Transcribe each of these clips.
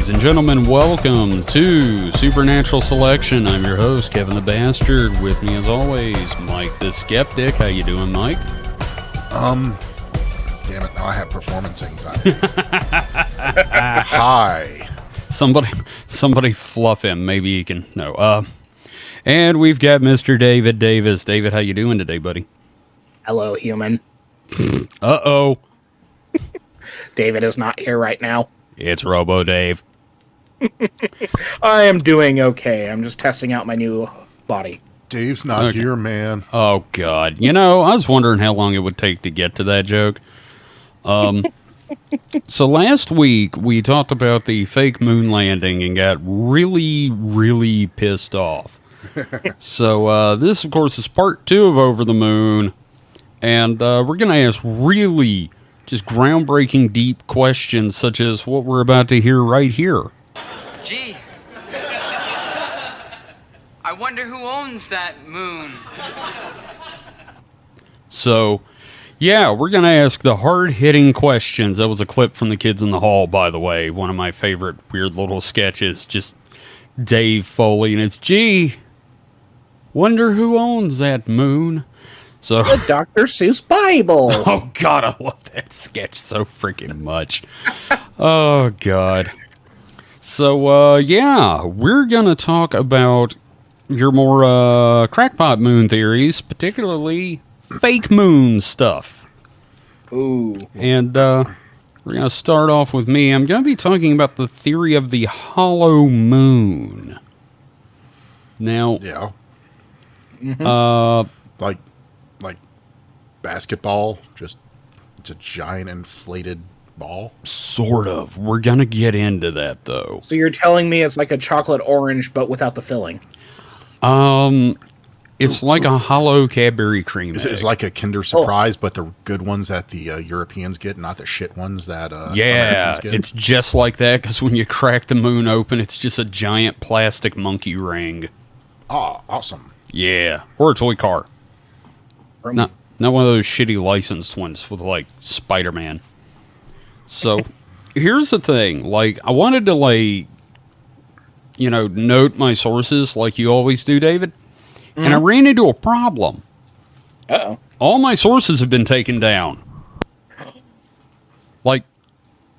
Ladies and gentlemen, welcome to Supernatural Selection. I'm your host, Kevin the Bastard. With me, as always, Mike the Skeptic. How you doing, Mike? Damn it, now I have performance anxiety. Hi. Somebody fluff him. Maybe he can. No. And we've got Mr. David Davis. David, how you doing today, buddy? Hello, human. Uh-oh. David is not here right now. It's Robo Dave. I am doing okay. I'm just testing out my new body. Dave's not here, man. Oh, God. You know, I was wondering how long it would take to get to that joke. So last week, we talked about the fake moon landing and got really, really pissed off. So this, of course, is part 2 of Over the Moon. And we're going to ask really just groundbreaking, deep questions such as what we're about to hear right here. Gee, I wonder who owns that moon. So, yeah, we're going to ask the hard-hitting questions. That was a clip from The Kids in the Hall, by the way. One of my favorite weird little sketches. Just Dave Foley, and it's, gee, wonder who owns that moon. So, The Dr. Seuss Bible. oh, God, I love that sketch so freaking much. Oh, God. So, yeah, we're going to talk about your more crackpot moon theories, particularly fake moon stuff. Ooh. And we're going to start off with me. I'm going to be talking about the theory of the hollow moon. Now, Yeah. uh, Like basketball, just it's a giant inflated ball. sort of. We're going to get into that, though. So you're telling me it's like a chocolate orange, but without the filling? It's like a hollow Cadbury cream egg. It's like a Kinder Surprise, but the good ones that the Europeans get, not the shit ones that Yeah, Americans get. it's just like that, because when you crack the moon open, it's just a giant plastic monkey ring. Oh, awesome. Yeah, or a toy car. Not one of those shitty licensed ones with, like, Spider-Man. So, here's the thing. Like, I wanted to, like, you know, note my sources like you always do, David. And I ran into a problem. Uh-oh. All my sources have been taken down. Like,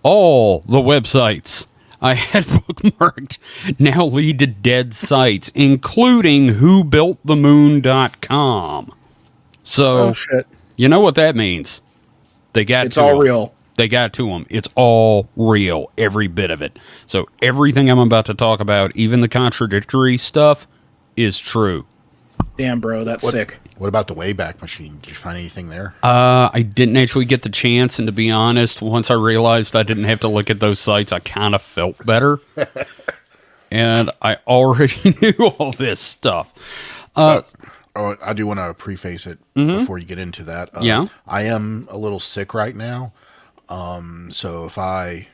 all the websites I had bookmarked now lead to dead sites, including whobuiltthemoon.com. So, Oh, shit. you know what that means. They got It's to all 'em. real. They got to them. It's all real, every bit of it. So everything I'm about to talk about, even the contradictory stuff, is true. Damn, bro, that's sick. What about the Wayback Machine? Did you find anything there? I didn't actually get the chance, and to be honest, once I realized I didn't have to look at those sites, I kind of felt better. And I already knew all this stuff. Oh, I do want to preface it before you get into that. Yeah. I am a little sick right now. So if I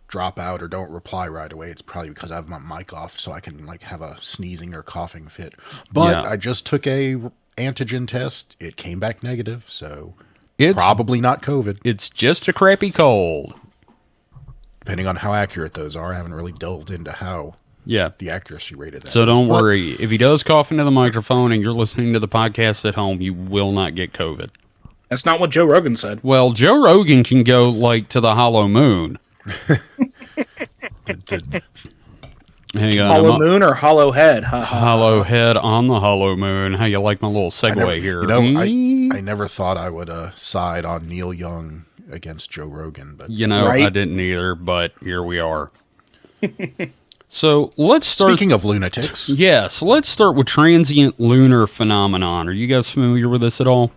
drop out or don't reply right away, it's probably because I have my mic off so I can like have a sneezing or coughing fit. But Yeah. I just took a antigen test. It came back negative, so It's probably not COVID. It's just a crappy cold. Depending on how accurate those are. I haven't really delved into how Yeah. the accuracy rate of that. So is. don't But worry. If he does cough into the microphone and you're listening to the podcast at home, you will not get COVID. That's not what Joe Rogan said. Well, Joe Rogan can go, like, to the hollow moon. Hang on. Hollow I'm moon or hollow head? Ha, ha. hollow head on the hollow moon. How you like my little segue I never, here? you know, Mm. I never thought I would side on Neil Young against Joe Rogan, but You know, Right? I didn't either, but here we are. So let's start. speaking of lunatics, Yes, let's start with transient lunar phenomenon. Are you guys familiar with this at all?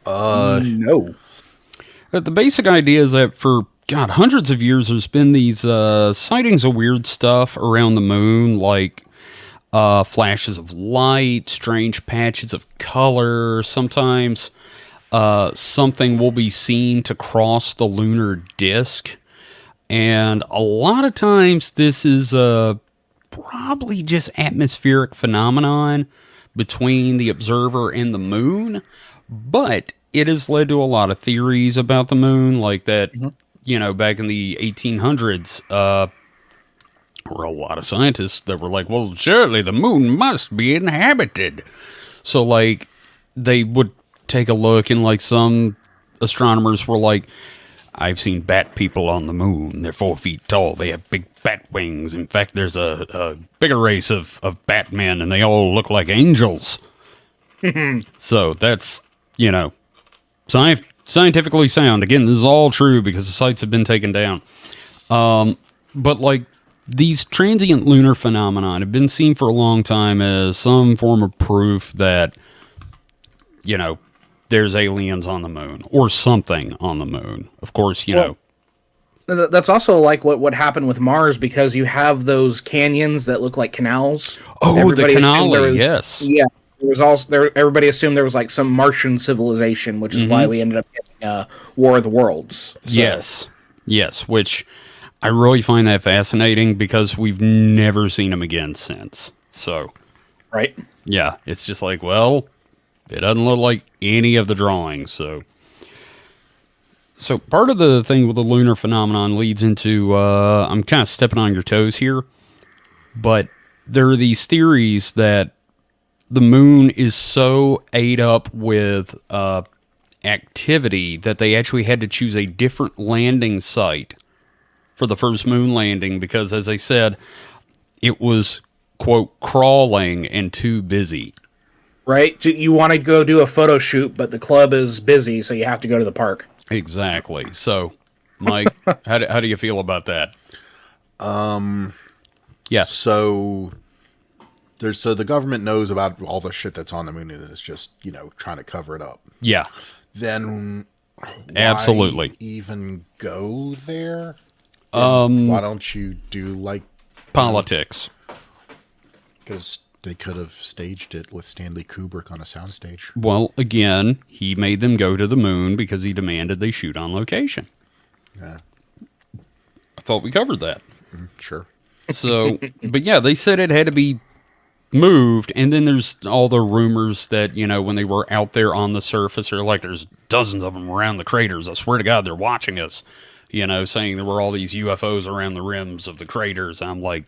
No. The basic idea is that for, God, hundreds of years, there's been these sightings of weird stuff around the moon, like flashes of light, strange patches of color. Sometimes something will be seen to cross the lunar disk. And a lot of times this is probably just atmospheric phenomenon between the observer and the moon. But it has led to a lot of theories about the moon, like that, you know, back in the 1800s, were a lot of scientists that were like, well, surely the moon must be inhabited. So, like, they would take a look, and, like, some astronomers were like, I've seen bat people on the moon. They're 4 feet tall. They have big bat wings. In fact, there's a bigger race of Batmen, and they all look like angels. So that's, scientifically sound. Again, this is all true because the sites have been taken down. But, like, these transient lunar phenomenon have been seen for a long time as some form of proof that, there's aliens on the moon or something on the moon. Of course, That's also like what happened with Mars, because you have those canyons that look like canals. Oh, Everybody the assumed there canali, was- yes. Yeah. There was also there. Everybody assumed there was like some Martian civilization, which is why we ended up getting War of the Worlds. So- Yes, which I really find that fascinating because we've never seen them again since. So, Right. yeah, it's just like, well, it doesn't look like any of the drawings. So part of the thing with the lunar phenomenon leads into, I'm kind of stepping on your toes here, but there are these theories that the moon is so ate up with activity that they actually had to choose a different landing site for the first moon landing because, as I said, it was, quote, crawling and too busy. Right. You want to go do a photo shoot, but the club is busy, so you have to go to the park. Exactly. So, Mike, how do you feel about that? Yes. So the government knows about all the shit that's on the moon and it's just, trying to cover it up. Yeah. Then why Absolutely. even go there? Why don't you do like Politics. because they could have staged it with Stanley Kubrick on a soundstage. Well, again, he made them go to the moon because he demanded they shoot on location. Yeah, I thought we covered that. sure. So, but yeah, they said it had to be moved, and then there's all the rumors that, when they were out there on the surface, they're like, there's dozens of them around the craters. I swear to God, they're watching us, saying there were all these UFOs around the rims of the craters. I'm like,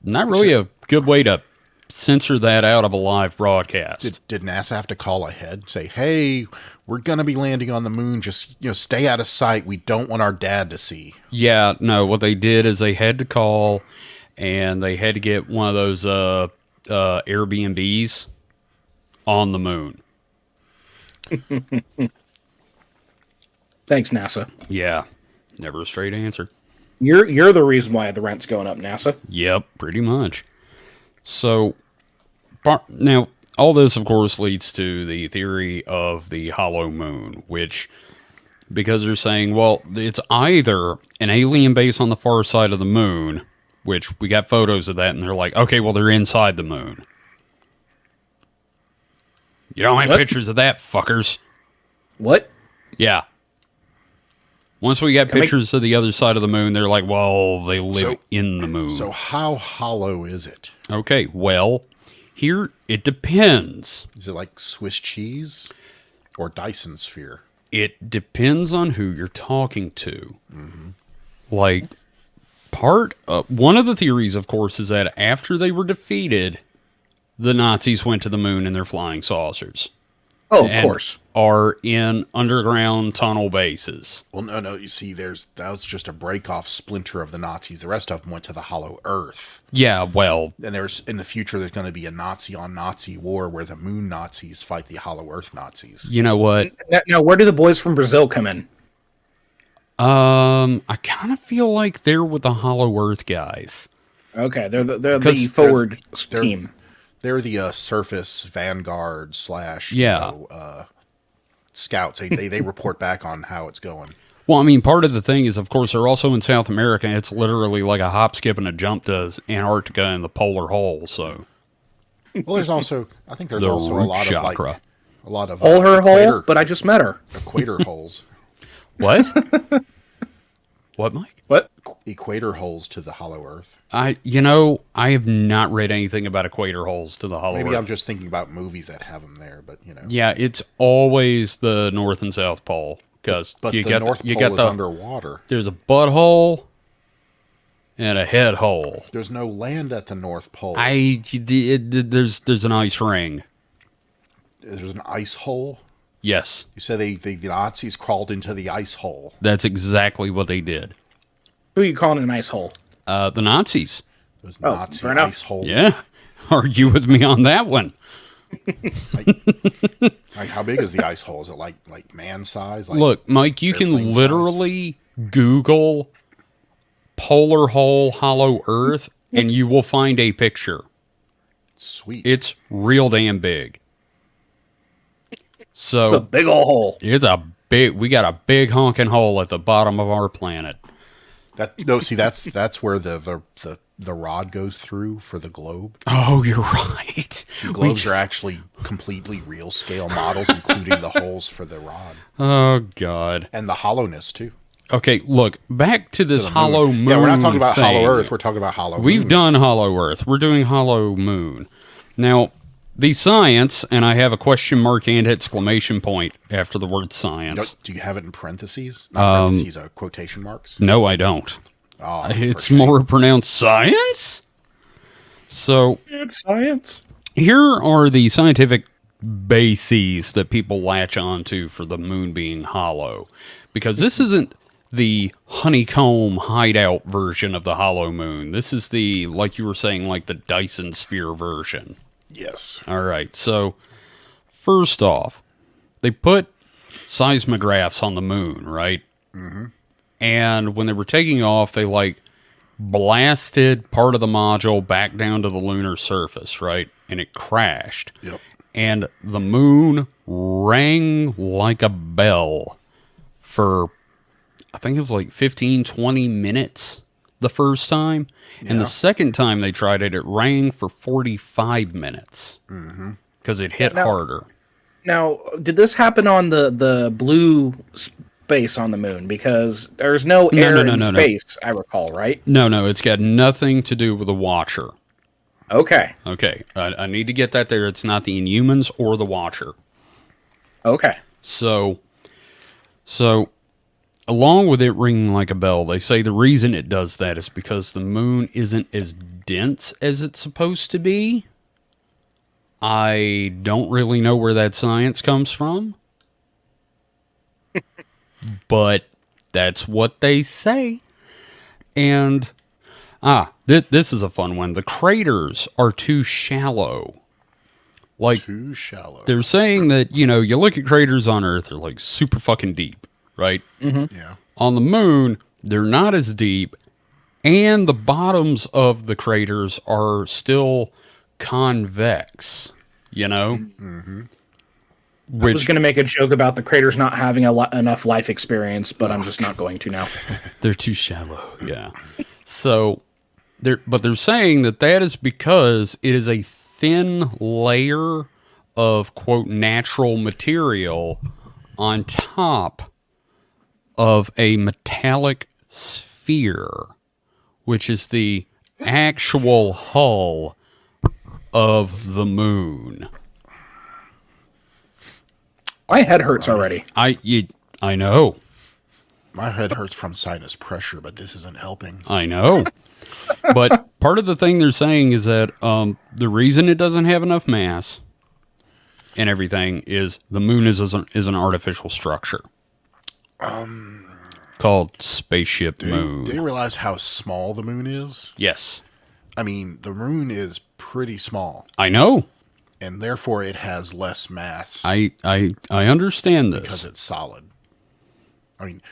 not really a good way to censor that out of a live broadcast. Did NASA have to call ahead, say, "Hey, we're gonna be landing on the moon. Just stay out of sight. We don't want our dad to see." Yeah, no, what they did is they had to call, and they had to get one of those Airbnbs on the moon. Thanks, NASA. Yeah, never a straight answer. You're the reason why the rent's going up, NASA. Yep, pretty much. So, now, all this, of course, leads to the theory of the hollow moon, which, because they're saying, well, it's either an alien base on the far side of the moon, which we got photos of that, and they're like, okay, well, they're inside the moon. You don't have What? pictures of that, fuckers. What? Yeah. Once we got pictures of the other side of the moon, they're like, well, they live in the moon. So how hollow is it? Okay, well, here it depends. Is it like Swiss cheese or Dyson sphere? It depends on who you're talking to. Like, one of the theories, of course, is that after they were defeated, the Nazis went to the moon in their flying saucers. Oh, of and course. are in underground tunnel bases. Well, no. You see, that was just a break-off splinter of the Nazis. The rest of them went to the Hollow Earth. Yeah, well, And in the future, there's going to be a Nazi-on-Nazi war where the Moon Nazis fight the Hollow Earth Nazis. you know what? Now, where do the boys from Brazil come in? I kind of feel like they're with the Hollow Earth guys. Okay, they're the 'Cause forward they're- team. They're the surface vanguard / Yeah. scouts. They report back on how it's going. Well, I mean, part of the thing is, of course, they're also in South America. And it's literally like a hop, skip, and a jump to Antarctica and the polar hole. So Well, there's also I think there's The also a root lot chakra. of a lot of Hole her hole, equator, but I just met her. equator holes. what? What, Mike? What? Equator holes to the Hollow Earth. I have not read anything about equator holes to the Hollow Maybe Earth. I'm just thinking about movies that have them there, but Yeah, it's always the North and South Pole because But you the got North you Pole got is the underwater. there's a butthole, and a head hole. There's no land at the North Pole. There's an ice ring. There's an ice hole. Yes, You said the Nazis crawled into the ice hole. that's exactly what they did. Who are you calling an ice hole? The Nazis. There's Oh, Nazi fair enough. ice holes. Yeah, argue with me on that one. Like how big is the ice hole? Is it like man size? Like Look, Mike, you airplane can size? literally Google polar hole hollow Earth, and you will find a picture. Sweet. It's real damn big. It's a So big old hole. it's a big. We got a big honking hole at the bottom of our planet. That's where the rod goes through for the globe. Oh, you're right. We Globes just- are actually completely real scale models, including the holes for the rod Oh God. and the hollowness too. Okay, look back to this The moon. hollow moon. Yeah, we're not talking about thing. hollow Earth. We're talking about hollow. We've moon. done hollow Earth. We're doing hollow moon. Now, the science, and I have a question mark and exclamation point after the word science. Do you have it in parentheses? Not parentheses, quotation marks. No, I don't. Oh, It's for shame. more pronounced science. So It's science. here are the scientific bases that people latch onto for the moon being hollow. Because this isn't the honeycomb hideout version of the hollow moon. This is the, like you were saying, like the Dyson sphere version. Yes. All right, so first off, they put seismographs on the moon, right? Mm-hmm. And when they were taking off, they blasted part of the module back down to the lunar surface, right? And it crashed. Yep. And the moon rang like a bell for, I think it was 15, 20 minutes the first time. And the second time they tried it, it rang for 45 minutes. Because it hit harder. Now, did this happen on the blue space on the moon? Because there's no air in space, I recall, right? No, it's got nothing to do with the Watcher. Okay. Okay, I need to get that there. It's not the Inhumans or the Watcher. Okay. So along with it ringing like a bell, they say the reason it does that is because the moon isn't as dense as it's supposed to be. I don't really know where that science comes from. But that's what they say. And, this is a fun one. The craters are too shallow. Like, Too shallow. they're saying that, you look at craters on Earth, they're super fucking deep, right? Yeah. On the moon, they're not as deep, and the bottoms of the craters are still convex, I was going to make a joke about the craters not having enough life experience, but I'm just not going to now. They're too shallow, yeah. So, they're saying that is because it is a thin layer of, quote, natural material on top of a metallic sphere, which is the actual hull of the moon. My head hurts already. I know. My head hurts from sinus pressure, but this isn't helping. I know. But part of the thing they're saying is that the reason it doesn't have enough mass and everything is the moon is an artificial structure. Called Spaceship Moon. Do you realize how small the moon is? Yes. I mean, the moon is pretty small, I know. and therefore it has less mass I understand this. because it's solid. I mean,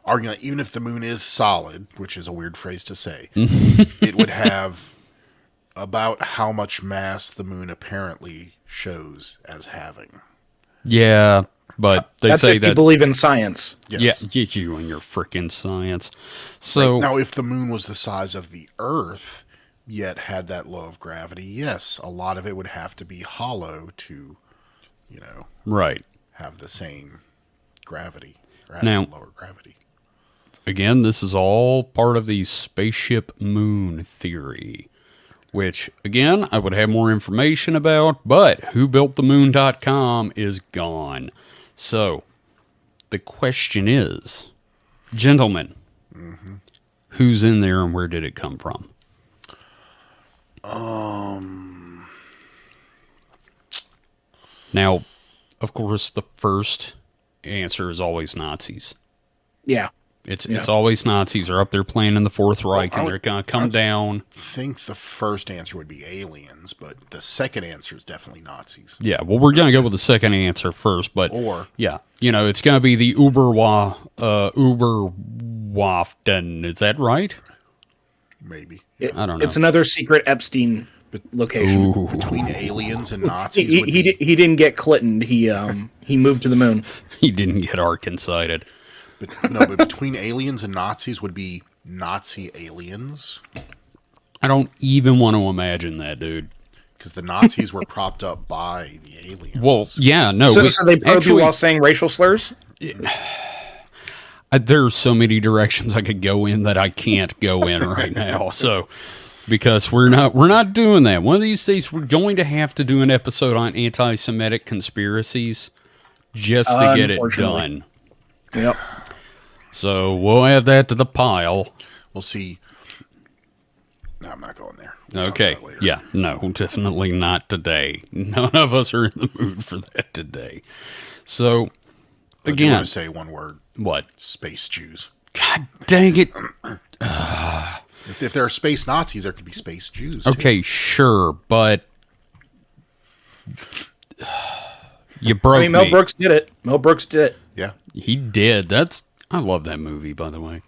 arguing that even if the moon is solid, which is a weird phrase to say, it would have about how much mass the moon apparently shows as having. Yeah, but they That's say if you that. believe in science. Yes. Yeah, you and your frickin' science. So Now, if the moon was the size of the Earth, yet had that law of gravity, yes, a lot of it would have to be hollow to, right. have the same gravity, or have Now- lower gravity. Again, this is all part of the spaceship moon theory, which, again, I would have more information about, but whobuiltthemoon.com is gone. So, the question is, gentlemen, Who's in there and where did it come from? Now, of course, the first answer is always Nazis. Yeah. It's always Nazis are up there playing in the Fourth Reich, and they're going to come down. I think the first answer would be aliens, but the second answer is definitely Nazis. Yeah, well, we're going to go with the second answer first, but yeah, it's going to be the Uberwaften. Is that right? Maybe. I don't know. It's another secret Epstein location. Between aliens and Nazis. He didn't get Clinton. He moved to the moon. He didn't get Arkancided. But between aliens and Nazis would be Nazi aliens. I don't even want to imagine that, dude. Because the Nazis were propped up by the aliens. Well, yeah, no. So they probe you while saying racial slurs? There's so many directions I could go in that I can't go in right now. So, because we're not doing that. One of these days, we're going to have to do an episode on anti-Semitic conspiracies just to get it done. Yep. So we'll add that to the pile. We'll see. No, I'm not going there. Okay. Yeah. No, definitely not today. None of us are in the mood for that today. So, again. I want to say one word. What? Space Jews. God dang it. If there are space Nazis, there could be space Jews. Okay, sure, but you broke me. Mel Brooks did it. Yeah. He did. I love that movie, by the way.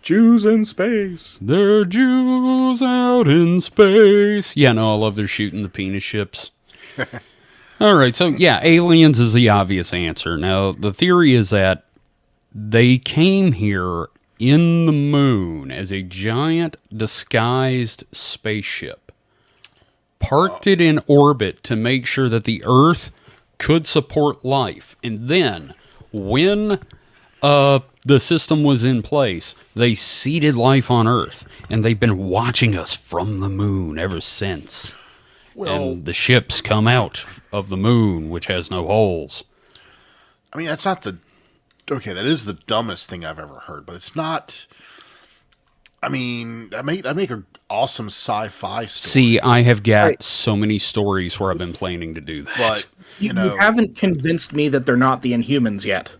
Jews in space. They're Jews out in space. Yeah, no, I love their shooting the penis ships. All right, so yeah, aliens is the obvious answer. Now, the theory is that they came here in the moon as a giant disguised spaceship, parked it in orbit to make sure that the Earth could support life. And then, when the system was in place, they seeded life on Earth, and they've been watching us from the moon ever since. Well, and the ships come out of the moon, which has no holes. I mean, that's not okay, that is the dumbest thing I've ever heard, but it's not. I mean, that make an awesome sci-fi story. See, I have got so many stories where I've been planning to do that. But, You haven't convinced me that they're not the Inhumans yet.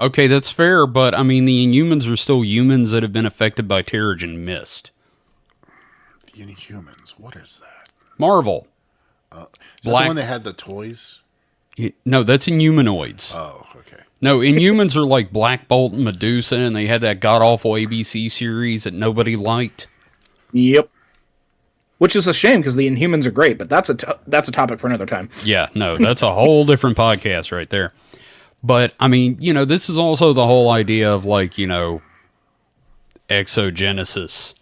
Okay, that's fair, but I mean, the Inhumans are still humans that have been affected by Terrigen Mist. The Inhumans, what is that? Marvel. Is that the one that had the toys? No, that's Inhumanoids. Oh, okay. No, Inhumans are like Black Bolt and Medusa, and they had that god-awful ABC series that nobody liked. Yep. Which is a shame, because the Inhumans are great, but that's a topic for another time. Yeah, no, that's a whole different podcast right there. But, I mean, this is also the whole idea of, like, exogenesis.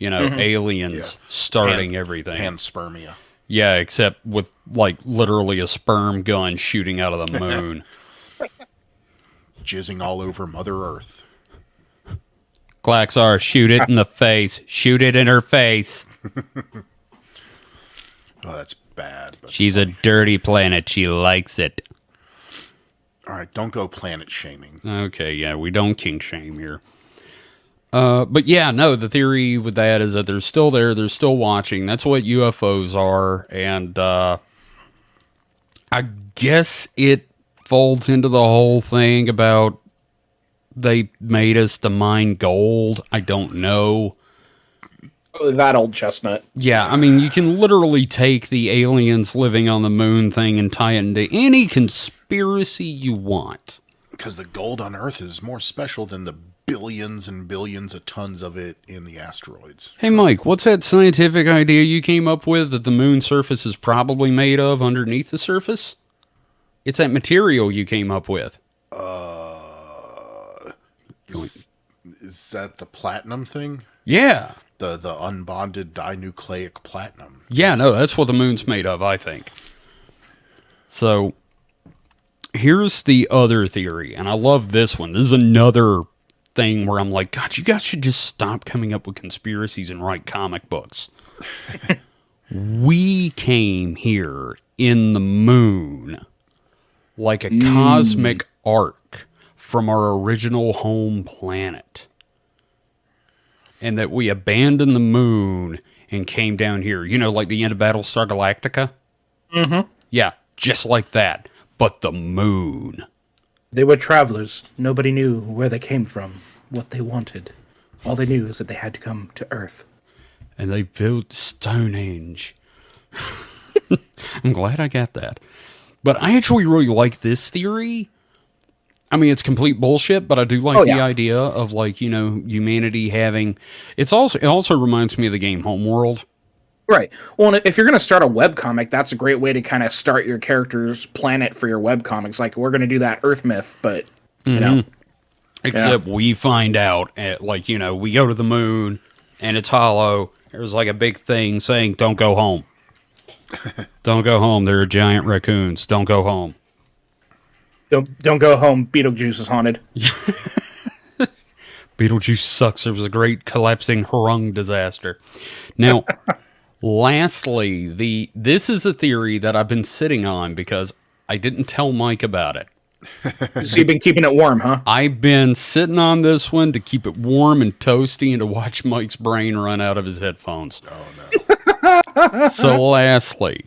Aliens starting everything. Panspermia. Yeah, except with, like, literally a sperm gun shooting out of the moon. Jizzing all over Mother Earth. Glaxar, shoot it in the face. Shoot it in her face. Oh, that's bad. But She's a dirty planet. She likes it. all right, don't go planet shaming. Okay, yeah, we don't kink shame here. But yeah, no, the theory with that is that they're still there. They're still watching. That's what UFOs are. And I guess it folds into the whole thing about they made us to mine gold. I don't know. That old chestnut. Yeah, I mean, you can literally take the aliens living on the moon thing and tie it into any conspiracy you want. Because the gold on Earth is more special than the billions and billions of tons of it in the asteroids. Hey, Mike, what's that scientific idea you came up with that the moon surface is probably made of underneath the surface? It's that material you came up with. Is that the platinum thing? Yeah. The unbonded dinucleic platinum. Yeah, no, that's what the moon's made of, I think. So, here's the other theory, and I love this one. This is another thing where I'm like, God, you guys should just stop coming up with conspiracies and write comic books. We came here in the moon like a cosmic arc from our original home planet. and that we abandoned the moon and came down here. You know, like the end of Battlestar Galactica? Mm-hmm. Yeah, just like that. But the moon. They were travelers. Nobody knew where they came from, what they wanted. All they knew is that they had to come to Earth. And they built Stonehenge. I'm glad I got that. But I actually really like this theory. I mean, it's complete bullshit, but I do like the idea of, like, you know, humanity having... It also reminds me of the game Homeworld. Right. Well, and if you're going to start a webcomic, that's a great way to kind of start your character's planet for your webcomics. Like, we're going to do that Earth myth, but, you know. Except we find out, like, you know, we go to the moon, and it's hollow. There's, like, a big thing saying, don't go home. Don't go home. There are giant raccoons. Don't go home. Don't go home. Beetlejuice is haunted. Beetlejuice sucks. There was a great collapsing Hurung disaster. Now... Lastly, this is a theory that I've been sitting on because I didn't tell Mike about it. So you've been keeping it warm, huh? I've been sitting on this one to keep it warm and toasty and to watch Mike's brain run out of his headphones. Oh, no. So lastly,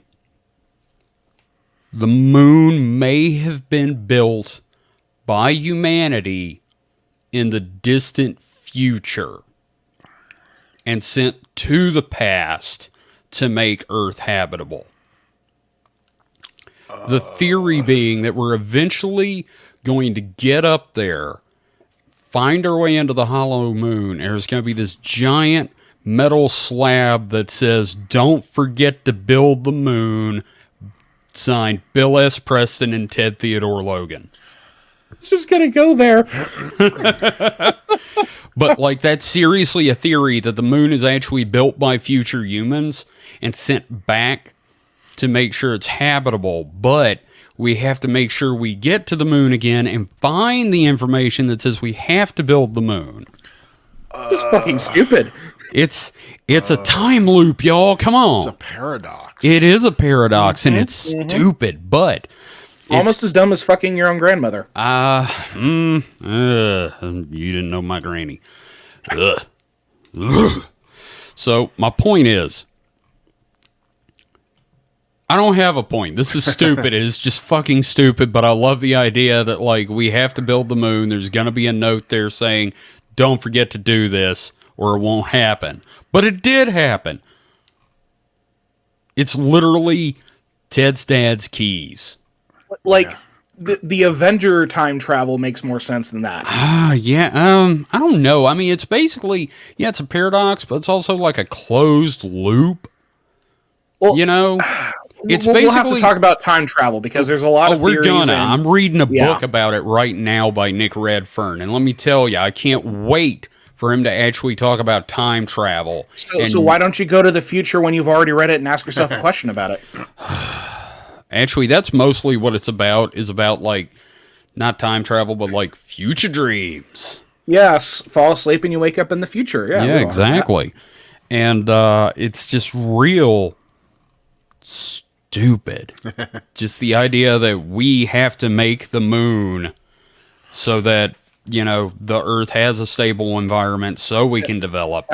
the moon may have been built by humanity in the distant future and sent to the past to make Earth habitable. The theory being that we're eventually going to get up there, find our way into the hollow moon, and there's going to be this giant metal slab that says, "Don't forget to build the moon," signed Bill S. Preston and Ted Theodore Logan. It's just going to go there. But, like, that's seriously a theory that the moon is actually built by future humans and sent back to make sure it's habitable. But we have to make sure we get to the moon again and find the information that says we have to build the moon. It's fucking stupid. It's a time loop, y'all. Come on. It's a paradox. It is a paradox, and it's stupid, but... Almost as dumb as fucking your own grandmother. You didn't know my granny. Ugh. Ugh. So, my point is, I don't have a point. This is stupid. It is just fucking stupid, but I love the idea that, like, we have to build the moon. There's going to be a note there saying, don't forget to do this, or it won't happen. But it did happen. It's literally Ted's dad's keys. Like, the Avenger time travel makes more sense than that. Yeah, I don't know. I mean, it's basically, yeah, it's a paradox, but it's also like a closed loop. Well, you know? It's we'll basically... have to talk about time travel, because there's a lot of theories. I'm reading a book about it right now by Nick Redfern, and let me tell you, I can't wait for him to actually talk about time travel. So why don't you go to the future when you've already read it and ask yourself a question about it? Actually, that's mostly what it's about, is about, like, not time travel, but, like, future dreams. Yes, fall asleep and you wake up in the future. Yeah, exactly. And it's just real stupid. Just the idea that we have to make the moon so that, you know, the Earth has a stable environment so we can develop.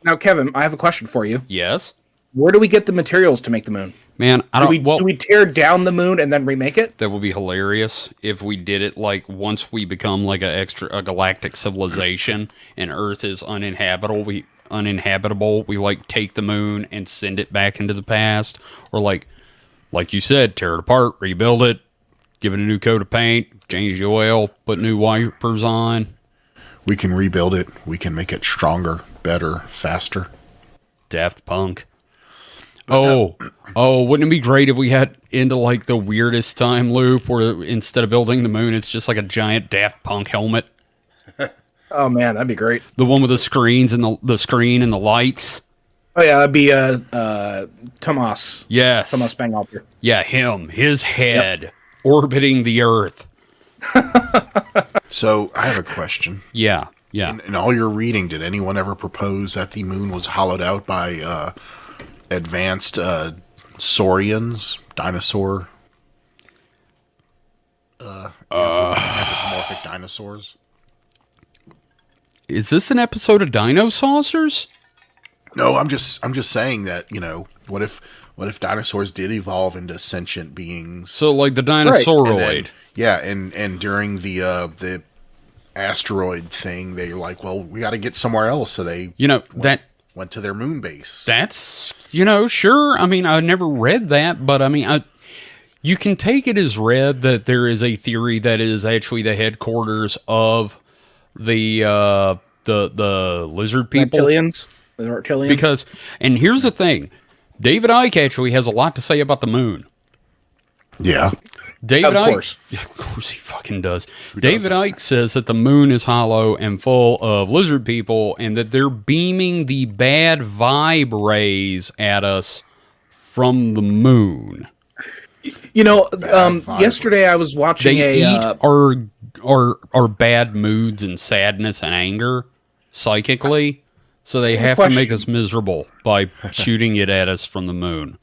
Now, Kevin, I have a question for you. Yes? Where do we get the materials to make the moon? Man, do we tear down the moon and then remake it? That would be hilarious if we did it, like, once we become like a galactic civilization and Earth is uninhabitable. We like take the moon and send it back into the past, or like you said, tear it apart, rebuild it, give it a new coat of paint, change the oil, put new wipers on. We can rebuild it. We can make it stronger, better, faster. Daft Punk. Oh, wouldn't it be great if we had into, like, the weirdest time loop where instead of building the moon, it's just like a giant Daft Punk helmet? Oh, man, that'd be great. The one with the screens and the screen and the lights? Oh, yeah, that'd be Tomas. Yes. Tomas Bangalter. Yeah, him. His head orbiting the Earth. So, I have a question. Yeah. In all your reading, did anyone ever propose that the moon was hollowed out by... advanced saurians, dinosaur, anthropomorphic dinosaurs? is this an episode of Dino Saucers? No, I'm just saying that, what if dinosaurs did evolve into sentient beings? So like the And dinosauroid. and during the asteroid thing, they're like, well, we got to get somewhere else, so they went to their moon base. That's, sure. I mean, I never read that, but I mean, you can take it as read that there is a theory that it is actually the headquarters of the lizard people. The reptilians. Because, and here's the thing, David Icke actually has a lot to say about the moon. Yeah. David Of Icke, course. of course he fucking does. David Icke says that the moon is hollow and full of lizard people, and that they're beaming the bad vibe rays at us from the moon. Yesterday I was watching They eat our bad moods and sadness and anger psychically, so they have to make us miserable by shooting it at us from the moon.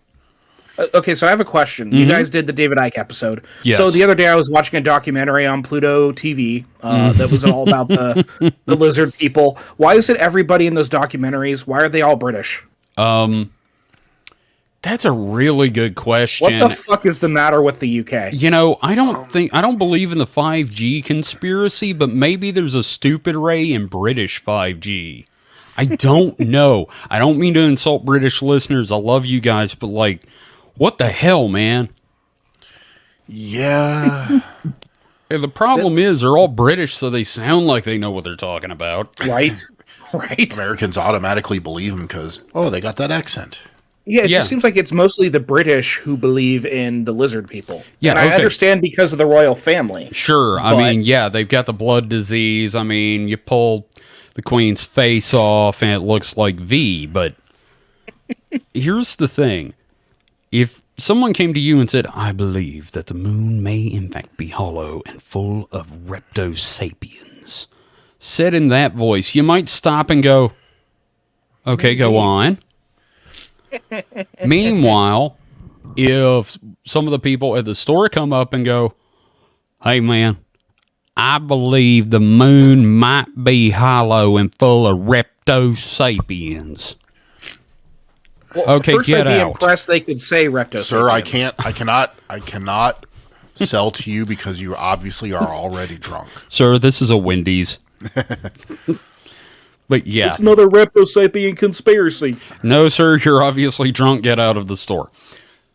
Okay, so I have a question. You guys did the David Icke episode. Yes. So the other day I was watching a documentary on Pluto TV that was all about the lizard people. Why is it everybody in those documentaries, why are they all British? That's a really good question. What the fuck is the matter with the UK? I don't believe in the 5G conspiracy, but maybe there's a stupid ray in British 5G. I don't know. I don't mean to insult British listeners. I love you guys, but like, what the hell, man? Yeah. And the problem is they're all British, so they sound like they know what they're talking about. Right? Right? Americans automatically believe them because, they got that accent. Yeah, it just seems like it's mostly the British who believe in the lizard people. Yeah, and I understand because of the royal family. Sure. I mean, they've got the blood disease. I mean, you pull the Queen's face off and it looks like V, but here's the thing. If someone came to you and said, I believe that the moon may in fact be hollow and full of reptosapiens, said in that voice, you might stop and go, okay, go on. Meanwhile, if some of the people at the store come up and go, hey man, I believe the moon might be hollow and full of reptosapiens. Well, okay, first get I'd be out. Impressed they could say reptosapiens. Sir, I cannot sell to you because you obviously are already drunk. Sir, this is a Wendy's. But yeah. It's another reptosapien conspiracy. No, sir, you're obviously drunk. Get out of the store.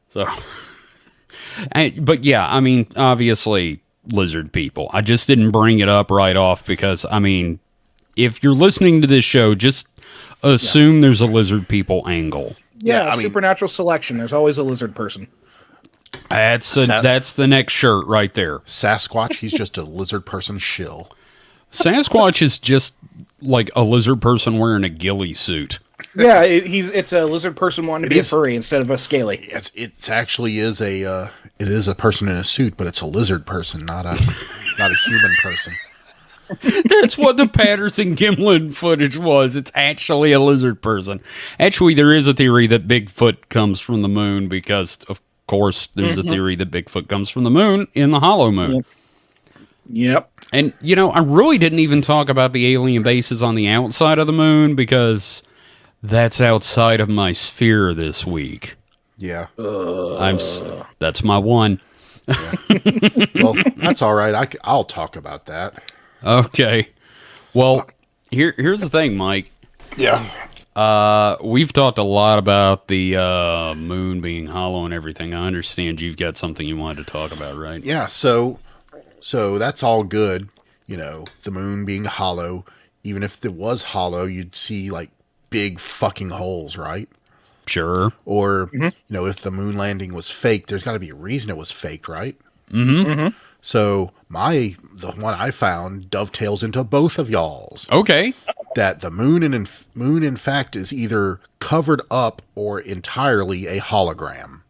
So, but yeah, I mean, obviously, lizard people. I just didn't bring it up right off because, I mean, if you're listening to this show, just assume there's a lizard people angle. Yeah, I mean, supernatural selection. There's always a lizard person. That's the next shirt right there. Sasquatch, he's just a lizard person shill. Sasquatch is just like a lizard person wearing a ghillie suit. Yeah, it's a lizard person wanting to be a furry instead of a scaly. It actually is a person in a suit, but it's a lizard person, not a human person. That's what the Patterson Gimlin footage was. It's actually a lizard person. Actually, there is a theory that Bigfoot comes from the moon because, of course, there's a theory that Bigfoot comes from the moon in the hollow moon. Yep. And, I really didn't even talk about the alien bases on the outside of the moon because that's outside of my sphere this week. Yeah. That's my one. Well, that's all right. I'll talk about that. Okay. Well, here's the thing, Mike. Yeah. We've talked a lot about the moon being hollow and everything. I understand you've got something you wanted to talk about, right? Yeah. So that's all good. The moon being hollow. Even if it was hollow, you'd see like big fucking holes, right? Sure. Or, if the moon landing was fake, there's got to be a reason it was faked, right? Mm-hmm. So the one I found dovetails into both of y'all's. Okay. That the moon in fact is either covered up or entirely a hologram.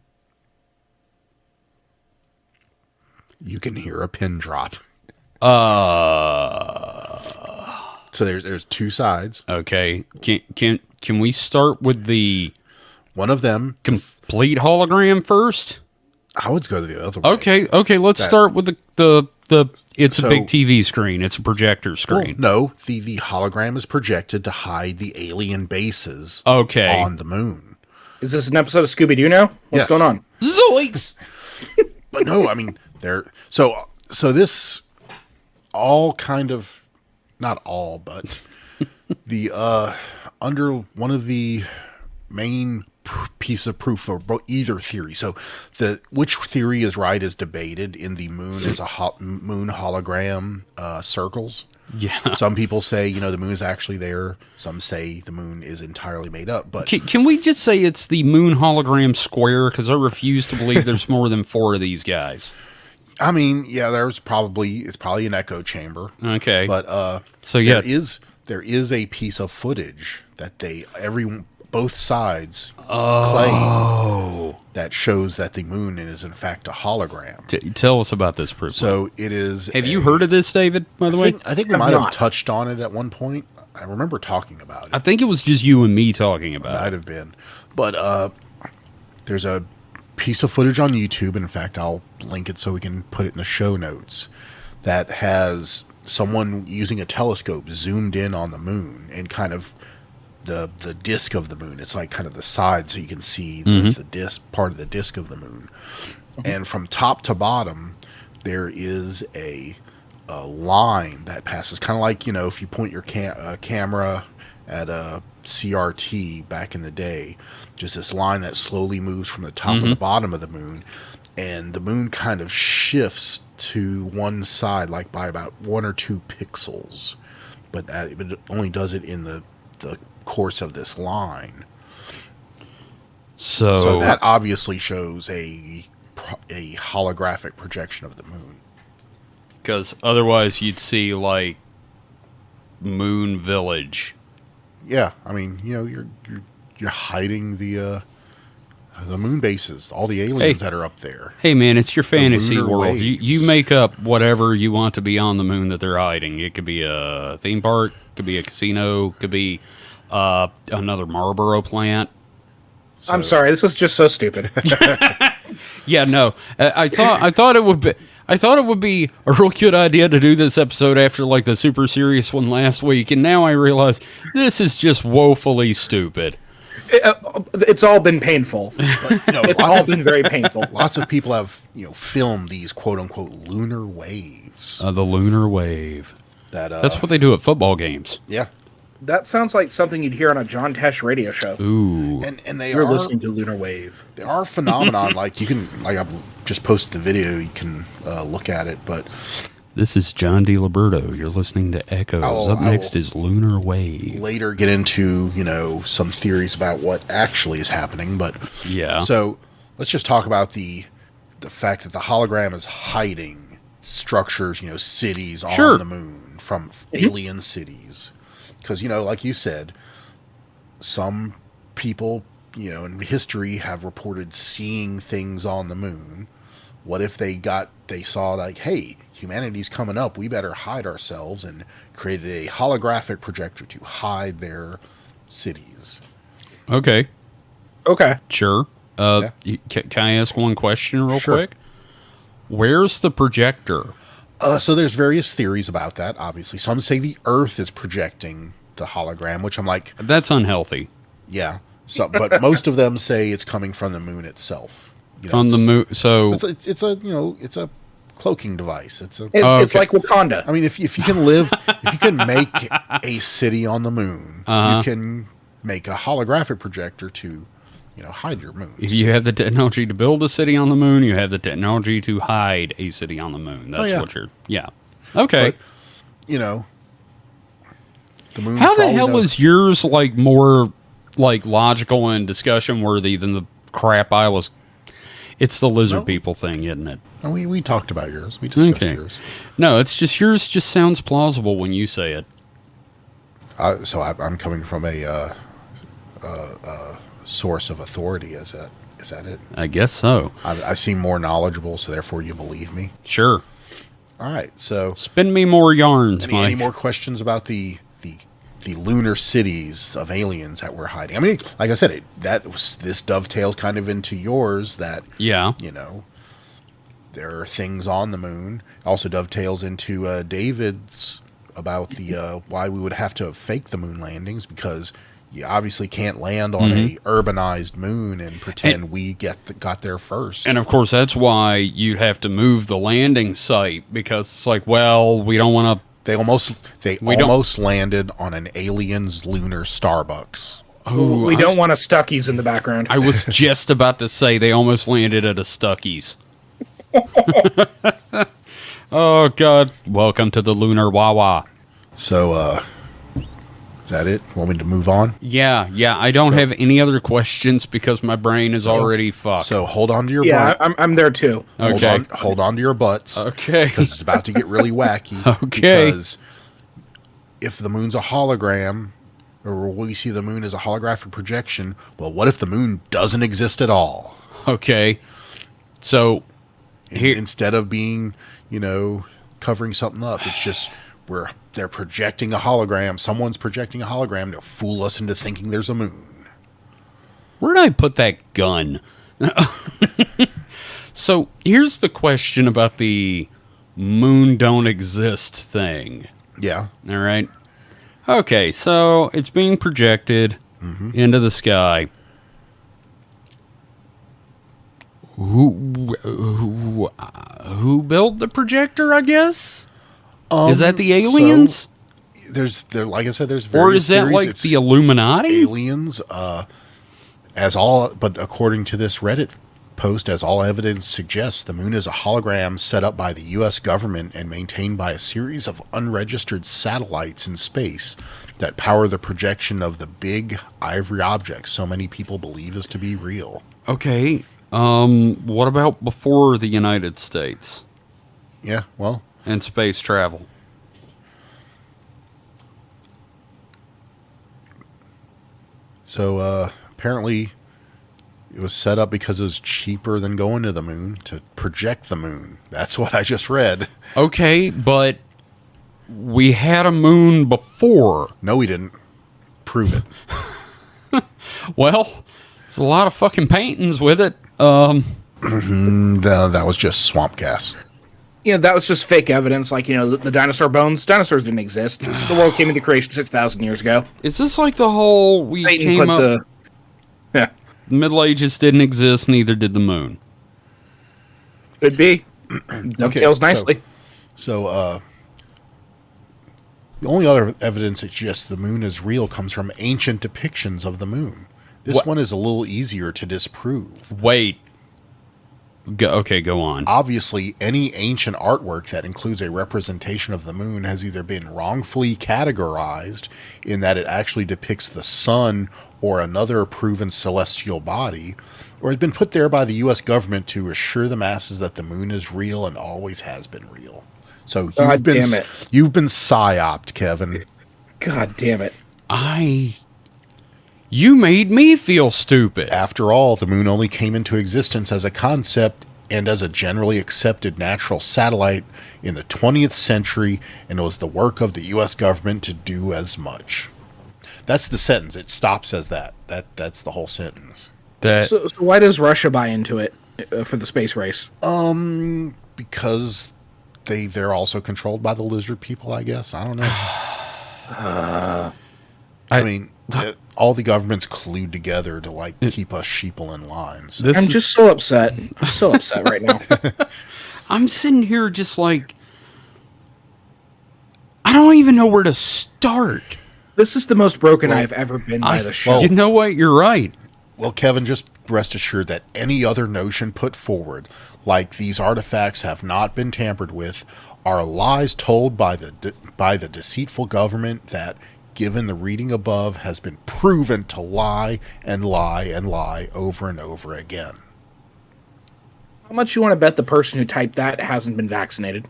You can hear a pin drop. So there's two sides. Okay. Can we start with the One of them, complete hologram first? I would go to the other one. Okay. Let's start with the It's So- a big TV screen. It's a projector Well, screen. no, the hologram is projected to hide the alien bases Okay. on the moon. Is this an episode of Scooby Doo now? What's Yes. going on? Zoinks! But no, I mean they're so this all kind of not all, but the under one of the main piece of proof for either theory. So which theory is right is debated in the moon as a moon hologram circles. Yeah. Some people say, the moon is actually there. Some say the moon is entirely made up. But Can we just say it's the moon hologram square? Because I refuse to believe there's more than 4 of these guys. I mean, yeah, it's probably an echo chamber. Okay. But So, yeah. there is a piece of footage that both sides claim that shows that the moon is in fact a hologram. Tell us about this proof. So it is. Have you heard of this, David, by the way? I think we Have might have not. touched on it at one point. I remember talking about it. I think it was just you and me talking about Might it. have been. But there's a piece of footage on YouTube. In fact, I'll link it so we can put it in the show notes. That has someone using a telescope zoomed in on the moon and kind of the disk of the moon. It's like kind of the side, so you can see the disk, part of the disk of the moon. And from top to bottom, there is a line that passes, kind of like if you point your camera at a CRT back in the day, just this line that slowly moves from the top to the bottom of the moon, and the moon kind of shifts to one side, like by about 1 or 2 pixels, but it only does it in the course of this line. So that obviously shows a holographic projection of the moon. Because otherwise you'd see, like, Moon Village. Yeah, I mean, you're hiding the moon bases, all the aliens that are up there. Hey, man, it's your fantasy lunar world. You waves. make up whatever you want to be on the moon that they're hiding. It could be a theme park, could be a casino, could be another Marlboro plant. I'm sorry, this is just so stupid. Yeah, no. I thought it would be. I thought it would be a real good idea to do this episode after like the super serious one last week, and now I realize this is just woefully stupid. It's all been painful. It's all been very painful. Lots of people have filmed these quote unquote lunar waves. The lunar wave. That's what they do at football games. Yeah, That sounds like something you'd hear on a John Tesh radio show. Ooh. and they You're are listening to Lunar Wave. they are phenomenon. Like I've just posted the video. You can look at it, but This is John DiLiberto. You're listening to Echoes. Up next is Lunar Wave. later get into some theories about what actually is happening. But Yeah. so let's just talk about the fact that the hologram is hiding structures, cities on Sure. the moon from alien cities. Because, like you said, some people, in history have reported seeing things on the moon. What if they saw like, hey, humanity's coming up, we better hide ourselves, and created a holographic projector to hide their cities. Okay. Okay. Sure. Can I ask one question real Sure. quick? Where's the projector? So there's various theories about that, obviously. Some say the Earth is projecting the hologram, which I'm like, That's unhealthy. yeah. So, but most of them say it's coming from the moon itself. From the moon. So It's a cloaking device. It's It's okay. like Wakanda. I mean, if you can make a city on the moon, you can make a holographic projector to, hide your moon. if you have the technology to build a city on the moon, you have the technology to hide a city on the moon. That's yeah. what you're. Yeah. Okay. But, the moon. How for the all we hell know- is yours like more like logical and discussion worthy than the crap I was? It's the lizard people thing, isn't it? Oh, we talked about yours. We discussed Okay. yours. No, it's just yours. Just sounds plausible when you say it. So I'm coming from a source of authority. Is that it? I guess so. I seem more knowledgeable, so therefore you believe me. Sure. All right. So Spin me more yarns, any Mike. more questions about the lunar cities of aliens that we're hiding? I mean, like I said, this dovetails kind of into yours. That Yeah. there are things on the moon. Also dovetails into David's about the why we would have to fake the moon landings, because you obviously can't land on a urbanized moon and pretend we got there first. And of course, that's why you'd have to move the landing site, because it's like, well, we don't want to. They almost landed on an alien's lunar Starbucks. Oh, We don't want a Stuckies in the background. I was just about to say they almost landed at a Stuckey's. Oh, God. Welcome to the Lunar Wawa. So, is that it? Want me to move on? Yeah. I don't have any other questions because my brain is already fucked. So hold on to your yeah, butt. I'm there too. Okay. Hold on to your butts. Okay. Because it's about to get really wacky. Okay. Because if the moon's a hologram, or we see the moon as a holographic projection, well, what if the moon doesn't exist at all? Okay. So, Instead of being, covering something up, it's just they're projecting a hologram. Someone's projecting a hologram to fool us into thinking there's a moon. where'd I put that gun? So, here's the question about the moon don't exist thing. Yeah. All right. Okay, so it's being projected into the sky. Who built the projector, I guess? Is that the aliens? So, like I said, there's Or various is that theories. like It's the Illuminati? aliens? But according to this Reddit post, as all evidence suggests, the moon is a hologram set up by the U.S. government and maintained by a series of unregistered satellites in space that power the projection of the big ivory object so many people believe is to be real. Okay. What about before the United States Yeah, well, and space travel? so apparently it was set up because it was cheaper than going to the moon to project the moon. That's what I just read. Okay, but we had a moon before. No, we didn't. Prove it. Well, there's a lot of fucking paintings with it. No, that was just swamp gas. That was just fake evidence. Like, the dinosaur bones. Dinosaurs didn't exist. The world came into creation 6,000 years ago. Is this like the whole we Satan came put up? Yeah, Middle Ages didn't exist, neither did the moon. could be. Dovetails nicely. So, the only other evidence that suggests the moon is real comes from ancient depictions of the moon. This one is a little easier to disprove. Wait. Go on. Obviously, any ancient artwork that includes a representation of the moon has either been wrongfully categorized in that it actually depicts the sun or another proven celestial body, or has been put there by the U.S. government to assure the masses that the moon is real and always has been real. So God damn it. you've been psyoped, Kevin. God damn it. You made me feel stupid. After all, the moon only came into existence as a concept and as a generally accepted natural satellite in the 20th century, and it was the work of the U.S. government to do as much. That's the sentence. It stops as that. That's the whole sentence. So why does Russia buy into it for the space race? Because they're also controlled by the lizard people, I guess. I don't know. I mean, all the governments collude together to keep us sheeple in line. So. I'm just so upset. I'm so upset right now. I'm sitting here just like, I don't even know where to start. This is the most broken I've ever been by the show. You know what? You're right. Well, Kevin, just rest assured that any other notion put forward, like these artifacts have not been tampered with, are lies told by the deceitful government that, given the reading above, has been proven to lie and lie and lie over and over again. How much you want to bet the person who typed that hasn't been vaccinated?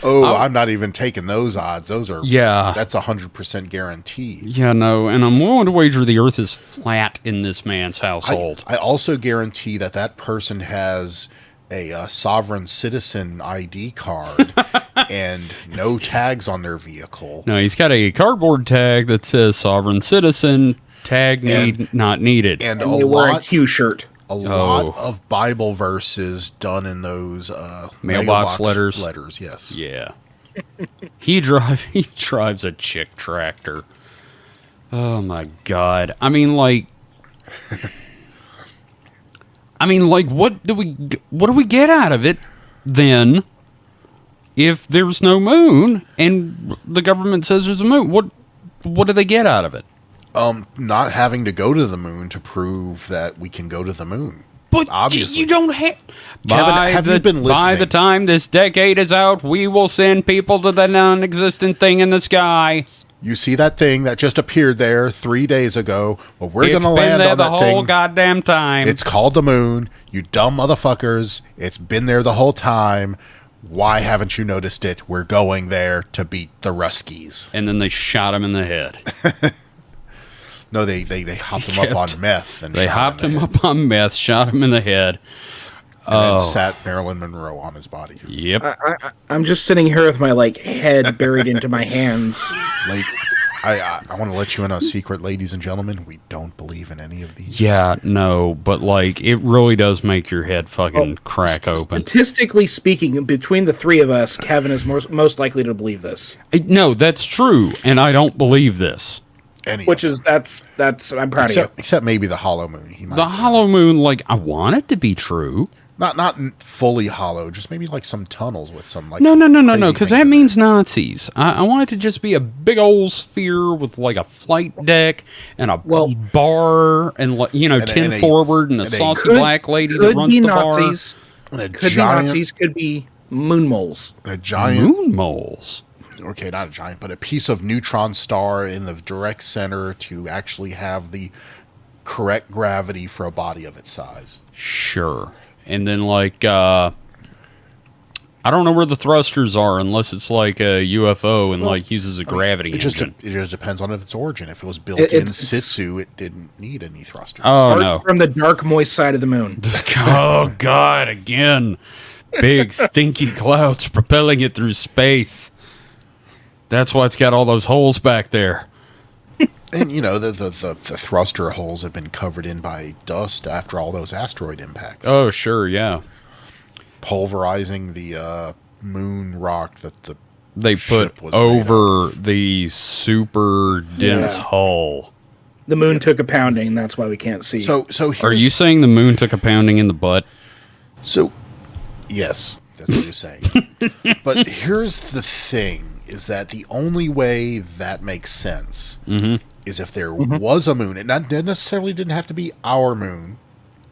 I'm not even taking those odds. Those are that's 100% guaranteed. Yeah, no, and I'm willing to wager the Earth is flat in this man's household. I also guarantee that person has a sovereign citizen ID card and no tags on their vehicle. No, he's got a cardboard tag that says sovereign citizen, tag not needed. And And they wear a Q shirt. a lot of Bible verses done in those Mailbox letters. Letters, yes. Yeah. He drives a chick tractor. Oh my god. I mean, like, what do we get out of it then? If there's no moon and the government says there's a moon, what do they get out of it? Not having to go to the moon to prove that we can go to the moon. But obviously, you don't have. Kevin, have you been listening? By the time this decade is out, we will send people to the non-existent thing in the sky. You see that thing that just appeared there 3 days ago? Well, we're going to land there on the that whole thing. goddamn time. It's called the moon. You dumb motherfuckers. It's been there the whole time. Why haven't you noticed it? We're going there to beat the Ruskies. And then they shot him in the head. No, they hopped him up on meth. And they hopped him up on meth, shot him in the head. And then sat Marilyn Monroe on his body. Yep. I'm just sitting here with my head buried into my hands. Like, I want to let you in on a secret, ladies and gentlemen. We don't believe in any of these. Yeah, no, but it really does make your head fucking crack open. Statistically speaking, between the three of us, Kevin is most likely to believe this. No, that's true, and I don't believe this. That's I'm proud of you. Except maybe the hollow moon. The hollow moon, I want it to be true. Not fully hollow, just maybe some tunnels with some No, because that means Nazis. I want it to just be a big old sphere with a flight deck and a bar and tin forward and a saucy black lady that runs the Nazis, bar. Could be Nazis, could be moon moles. A giant moon moles. Okay, not a giant, but a piece of neutron star in the direct center to actually have the correct gravity for a body of its size. Sure. And then, I don't know where the thrusters are unless it's a UFO and uses a gravity engine. It just depends on its origin. If it was built in situ, it didn't need any thrusters. Oh, no. From the dark, moist side of the moon. Oh, God, again. Big, stinky clouds propelling it through space. That's why it's got all those holes back there. And, the thruster holes have been covered in by dust after all those asteroid impacts. Oh, sure, yeah. Pulverizing the moon rock that they put over the super dense hull. The moon took a pounding, that's why we can't see. So are you saying the moon took a pounding in the butt? So, yes, that's what you're saying. But here's the thing. Is that the only way that makes sense is if there was a moon. It necessarily didn't have to be our moon.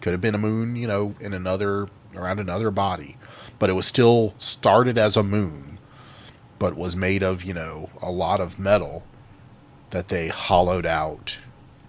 Could have been a moon, in around another body. But it was still started as a moon, but was made of, a lot of metal that they hollowed out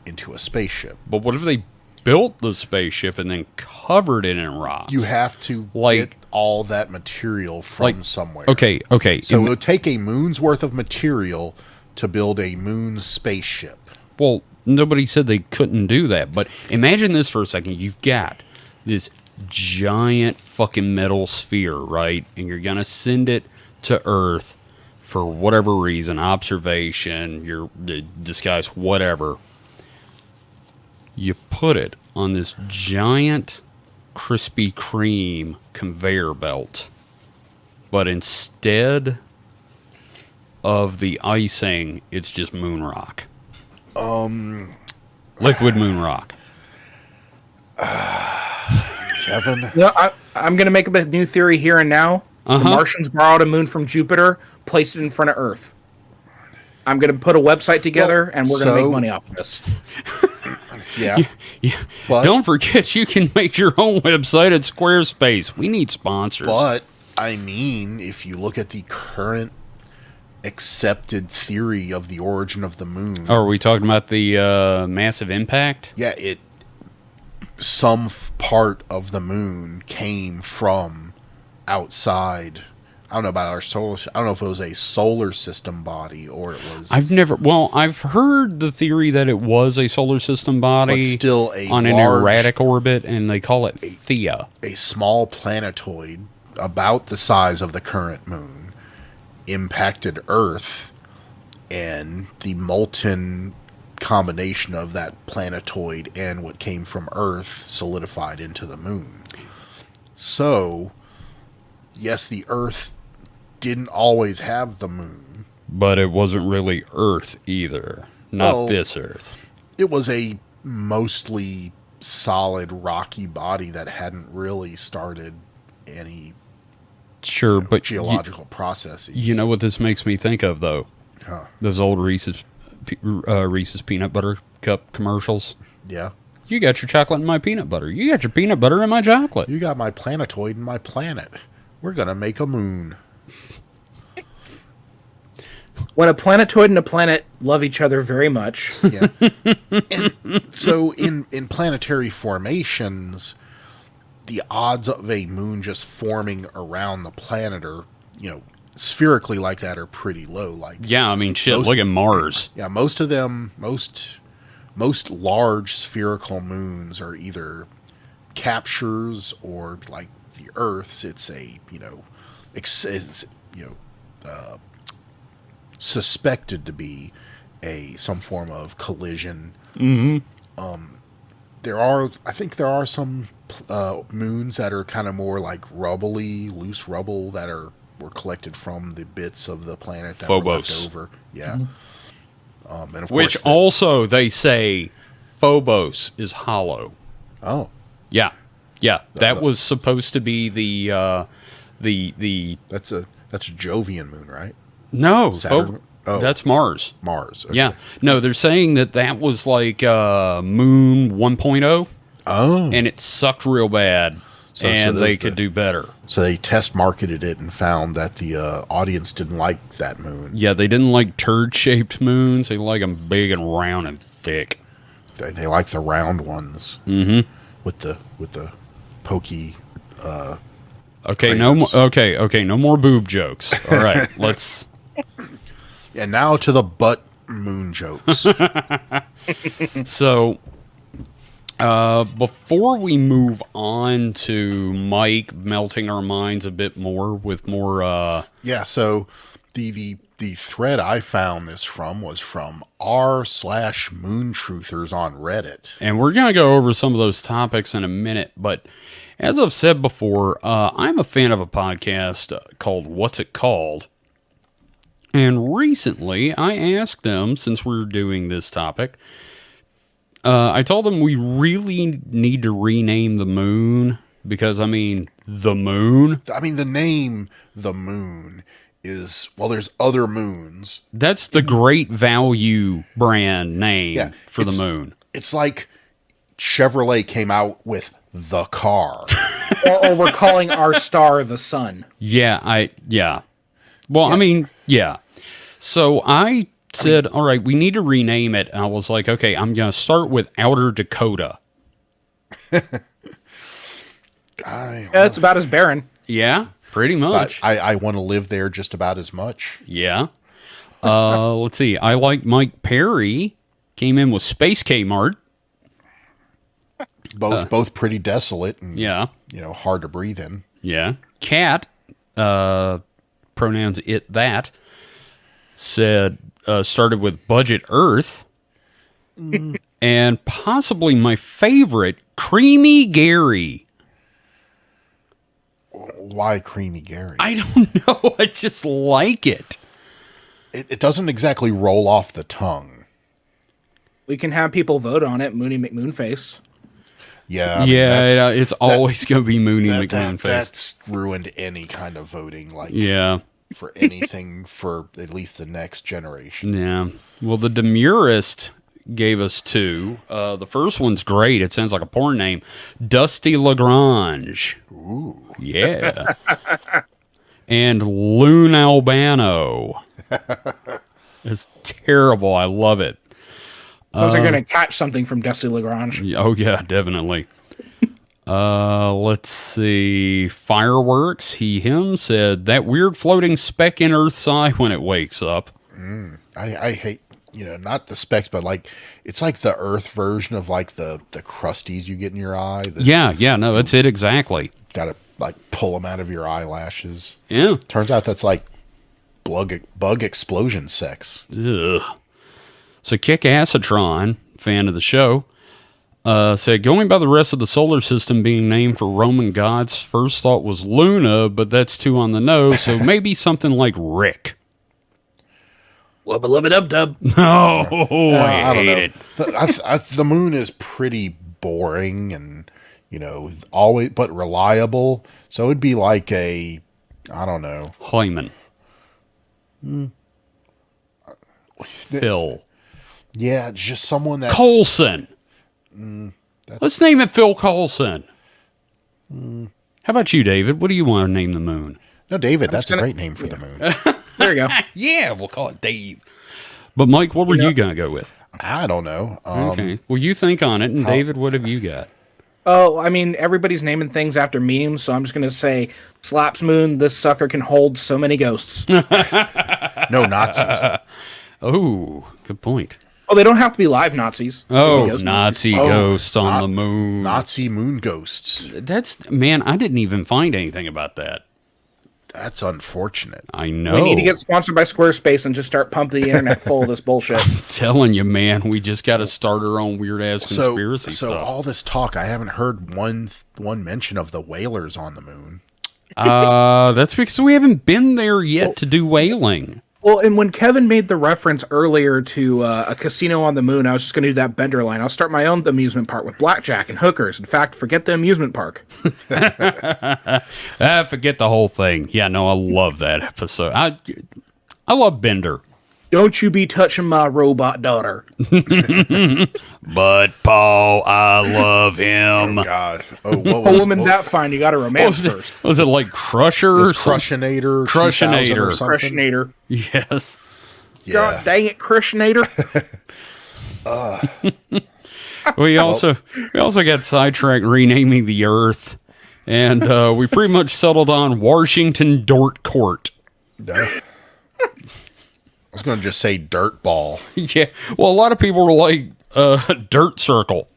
into a spaceship. But what if they built the spaceship and then covered it in rocks? You have to get all that material from somewhere. Okay. So it would take a moon's worth of material to build a moon spaceship. Well, nobody said they couldn't do that, but imagine this for a second. You've got this giant fucking metal sphere, right? And you're going to send it to Earth for whatever reason, observation, your disguise, whatever. You put it on this giant Krispy Kreme conveyor belt, but instead of the icing, it's just moon rock. Liquid moon rock. Kevin? I'm going to make up a new theory here and now. The Martians borrowed a moon from Jupiter, placed it in front of Earth. I'm going to put a website together, and we're going to make money off of this. Yeah. But, don't forget, you can make your own website at Squarespace. We need sponsors. But, if you look at the current accepted theory of the origin of the moon. Oh, are we talking about the massive impact? Yeah, some part of the moon came from outside. I don't know about our solar. I don't know if it was a solar system body or it was. I've heard the theory that it was a solar system body, but still on an erratic orbit, and they call it Theia. A small planetoid about the size of the current moon impacted Earth, and the molten combination of that planetoid and what came from Earth solidified into the moon. So, yes, the Earth didn't always have the moon. But it wasn't really Earth either. Not Well, this Earth. It was a mostly solid rocky body that hadn't really started any Sure, but geological processes. you know what this makes me think of, though? Huh. Those old Reese's peanut butter cup commercials. Yeah. You got your chocolate in my peanut butter. You got your peanut butter in my chocolate. You got my planetoid and my planet. We're going to make a moon. When a planetoid and a planet love each other very much, Yeah. And so in planetary formations, the odds of a moon just forming around the planet are, spherically like that are pretty low. Like, Yeah, I mean, shit, Most- look at Mars. yeah, most of them, most large spherical moons are either captures or like the Earth's. It's a, suspected to be some form of collision. I think there are some moons that are kind of more like rubbly, loose rubble that were collected from the bits of the planet that were Phobos. left over. Yeah. And of Which course, also, they say, Phobos is hollow. oh, Yeah. Yeah, that was supposed to be the that's a Jovian moon, right? no, Saturn? Oh. that's Mars. Mars. Okay. Yeah. No, they're saying that was like Moon 1.0, Oh. and it sucked real bad, So and there's they could do better. So they test marketed it and found that the audience didn't like that moon. Yeah, they didn't like turd-shaped moons. They like them big and round and thick. They like the round ones. Mm-hmm. With the pokey. Okay, no more. Craters. Okay, no more boob jokes. All right, let's. And now to the butt moon jokes. So, before we move on to Mike melting our minds a bit more with more, Yeah, so the thread I found this from was from r/moontruthers on Reddit. and we're gonna go over some of those topics in a minute. But as I've said before, I'm a fan of a podcast called "What's It Called?" And recently, I asked them, since we're doing this topic, I told them we really need to rename the moon because, I mean, the moon. I mean, the name the moon is, well, there's other moons. That's the Great Value brand name Yeah, for the it's- moon. It's like Chevrolet came out with the car. or we're calling our star the sun. Yeah. Well, I mean, yeah. So I said, all right, we need to rename it. And I was like, okay, I'm going to start with Outer Dakota. Yeah, it's about as barren. Yeah, pretty much. I want to live there just about as much. Yeah. Let's see. I like Mike Perry. Came in with Space Kmart. Both pretty desolate and Yeah. hard to breathe in. Yeah. Cat, pronouns it, that, said, started with Budget Earth. And possibly my favorite, Creamy Gary. Why Creamy Gary? I don't know. I just like it. It doesn't exactly roll off the tongue. We can have people vote on it. Mooney McMoonface. Yeah. I mean, It's always going to be Mooney McMoonface. That's ruined any kind of voting, like Yeah. for anything for at least the next generation. Yeah. Well, the Demurist gave us two. The first one's great. It sounds like a porn name. Dusty Lagrange. Ooh. Yeah. And Loon Albano. It's terrible. I love it. Those are going to catch something from Dusty Lagrange. Oh, yeah, definitely. Let's see. Fireworks, him, said, that weird floating speck in Earth's eye when it wakes up. I hate, not the specks, but like, it's like the Earth version of like the crusties you get in your eye. Yeah, no, that's it exactly. Gotta like pull them out of your eyelashes. Yeah. Turns out that's like bug explosion sex. Ugh. So Kick Acetron, fan of the show, said, going by the rest of the solar system being named for Roman gods, first thought was Luna, but that's too on the nose, so maybe something like Rick. Wubba lubba dub dub. Oh, I I don't know. hate it. The moon is pretty boring and, always but reliable. So it'd be like I don't know. Hyman. Phil. Yeah, just someone that's Coulson. Let's name it Phil Coulson. How about you, David? What do you want to name the moon? No, David, that's a great name for the moon. There you go. Yeah, we'll call it Dave. But Mike, what were you going to go with? I don't know. Okay. Well, you think on it, and David, what have you got? Oh, I mean, everybody's naming things after memes, so I'm just going to say, Slaps Moon, this sucker can hold so many ghosts. No Nazis. Oh, good point. Oh, they don't have to be live Nazis. They can be Oh, ghost Nazi Oh, ghosts on the moon. Nazi moon ghosts. That's, man, I didn't even find anything about that. That's unfortunate. I know. We need to get sponsored by Squarespace and just start pumping the internet full of this bullshit. Telling you, man, we just got to start our own weird ass conspiracy So stuff. all this talk, I haven't heard one mention of the whalers on the moon. That's because we haven't been there yet to do whaling. Well, and when Kevin made the reference earlier to a casino on the moon, I was just going to do that Bender line. I'll start my own amusement park with blackjack and hookers. In fact, forget the amusement park. Forget the whole thing. Yeah, no, I love that episode. I love Bender. Don't you be touching my robot daughter. But Paul, I love him. God. Oh, what A was woman that fine, you got to romance Was first. it like Crusher or something? Crushinator? Crushinator. 2000 or something? Crushinator. Yes. God Yeah. dang it, Crushinator. We also got sidetracked renaming the Earth, and we pretty much settled on Washington Dort Court. I was going to just say dirt ball. Yeah. Well, a lot of people were like, Dirt Circle.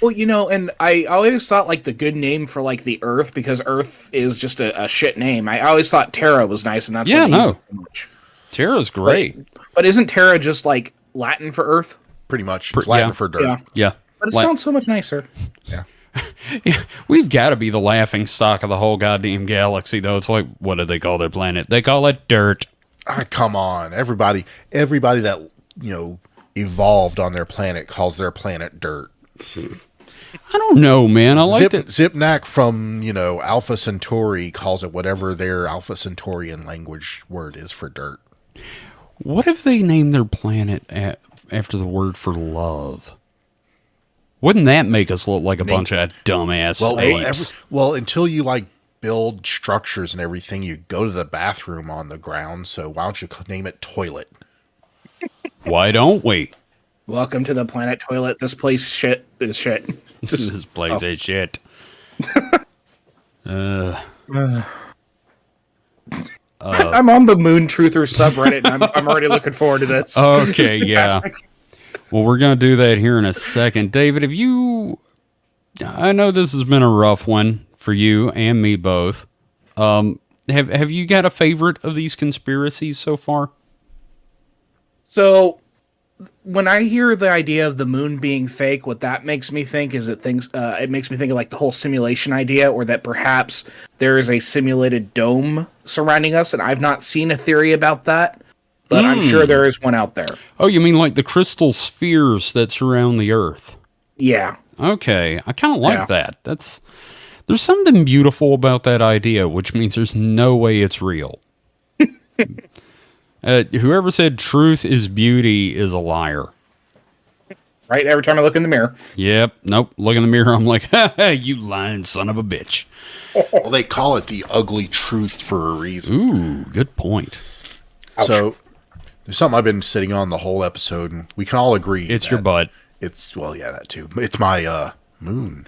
Well, and I always thought like the good name for like the Earth, because Earth is just a shit name. I always thought Terra was nice, and that's Yeah, why they use no. it so much. Terra's great. But isn't Terra just like Latin for Earth? Pretty much. It's Latin yeah. for dirt. Yeah. Yeah. But it La- sounds so much nicer. Yeah. We've got to be the laughing stock of the whole goddamn galaxy, though. It's like, what do they call their planet? They call it dirt. Come on. Everybody that, evolved on their planet calls their planet dirt. I don't know, man. I like that. Zipnak from, Alpha Centauri calls it whatever their Alpha Centaurian language word is for dirt. What if they named their planet after the word for love? Wouldn't that make us look like a bunch of dumbass apes? Until you build structures and everything, you go to the bathroom on the ground. So why don't you name it toilet? Why don't we? Welcome to the planet toilet. This place is shit. This place is shit. I'm on the Moon Truthers subreddit, and I'm already looking forward to this. Okay, It's yeah. fantastic. Well, we're going to do that here in a second. David, I know this has been a rough one for you and me both. Have you got a favorite of these conspiracies so far? So, when I hear the idea of the moon being fake, what that makes me think is it makes me think of the whole simulation idea, or that perhaps there is a simulated dome surrounding us, and I've not seen a theory about that, but I'm sure there is one out there. Oh, you mean like the crystal spheres that surround the Earth? Yeah. Okay, I kind of like Yeah. that. There's something beautiful about that idea, which means there's no way it's real. Whoever said truth is beauty is a liar. Right? Every time I look in the mirror. Yep. Nope. Look in the mirror. I'm like, ha, you lying son of a bitch. Well, they call it the ugly truth for a reason. Ooh, good point. So there's something I've been sitting on the whole episode, and we can all agree. It's your that butt. It's, well, yeah, that too. It's my moon.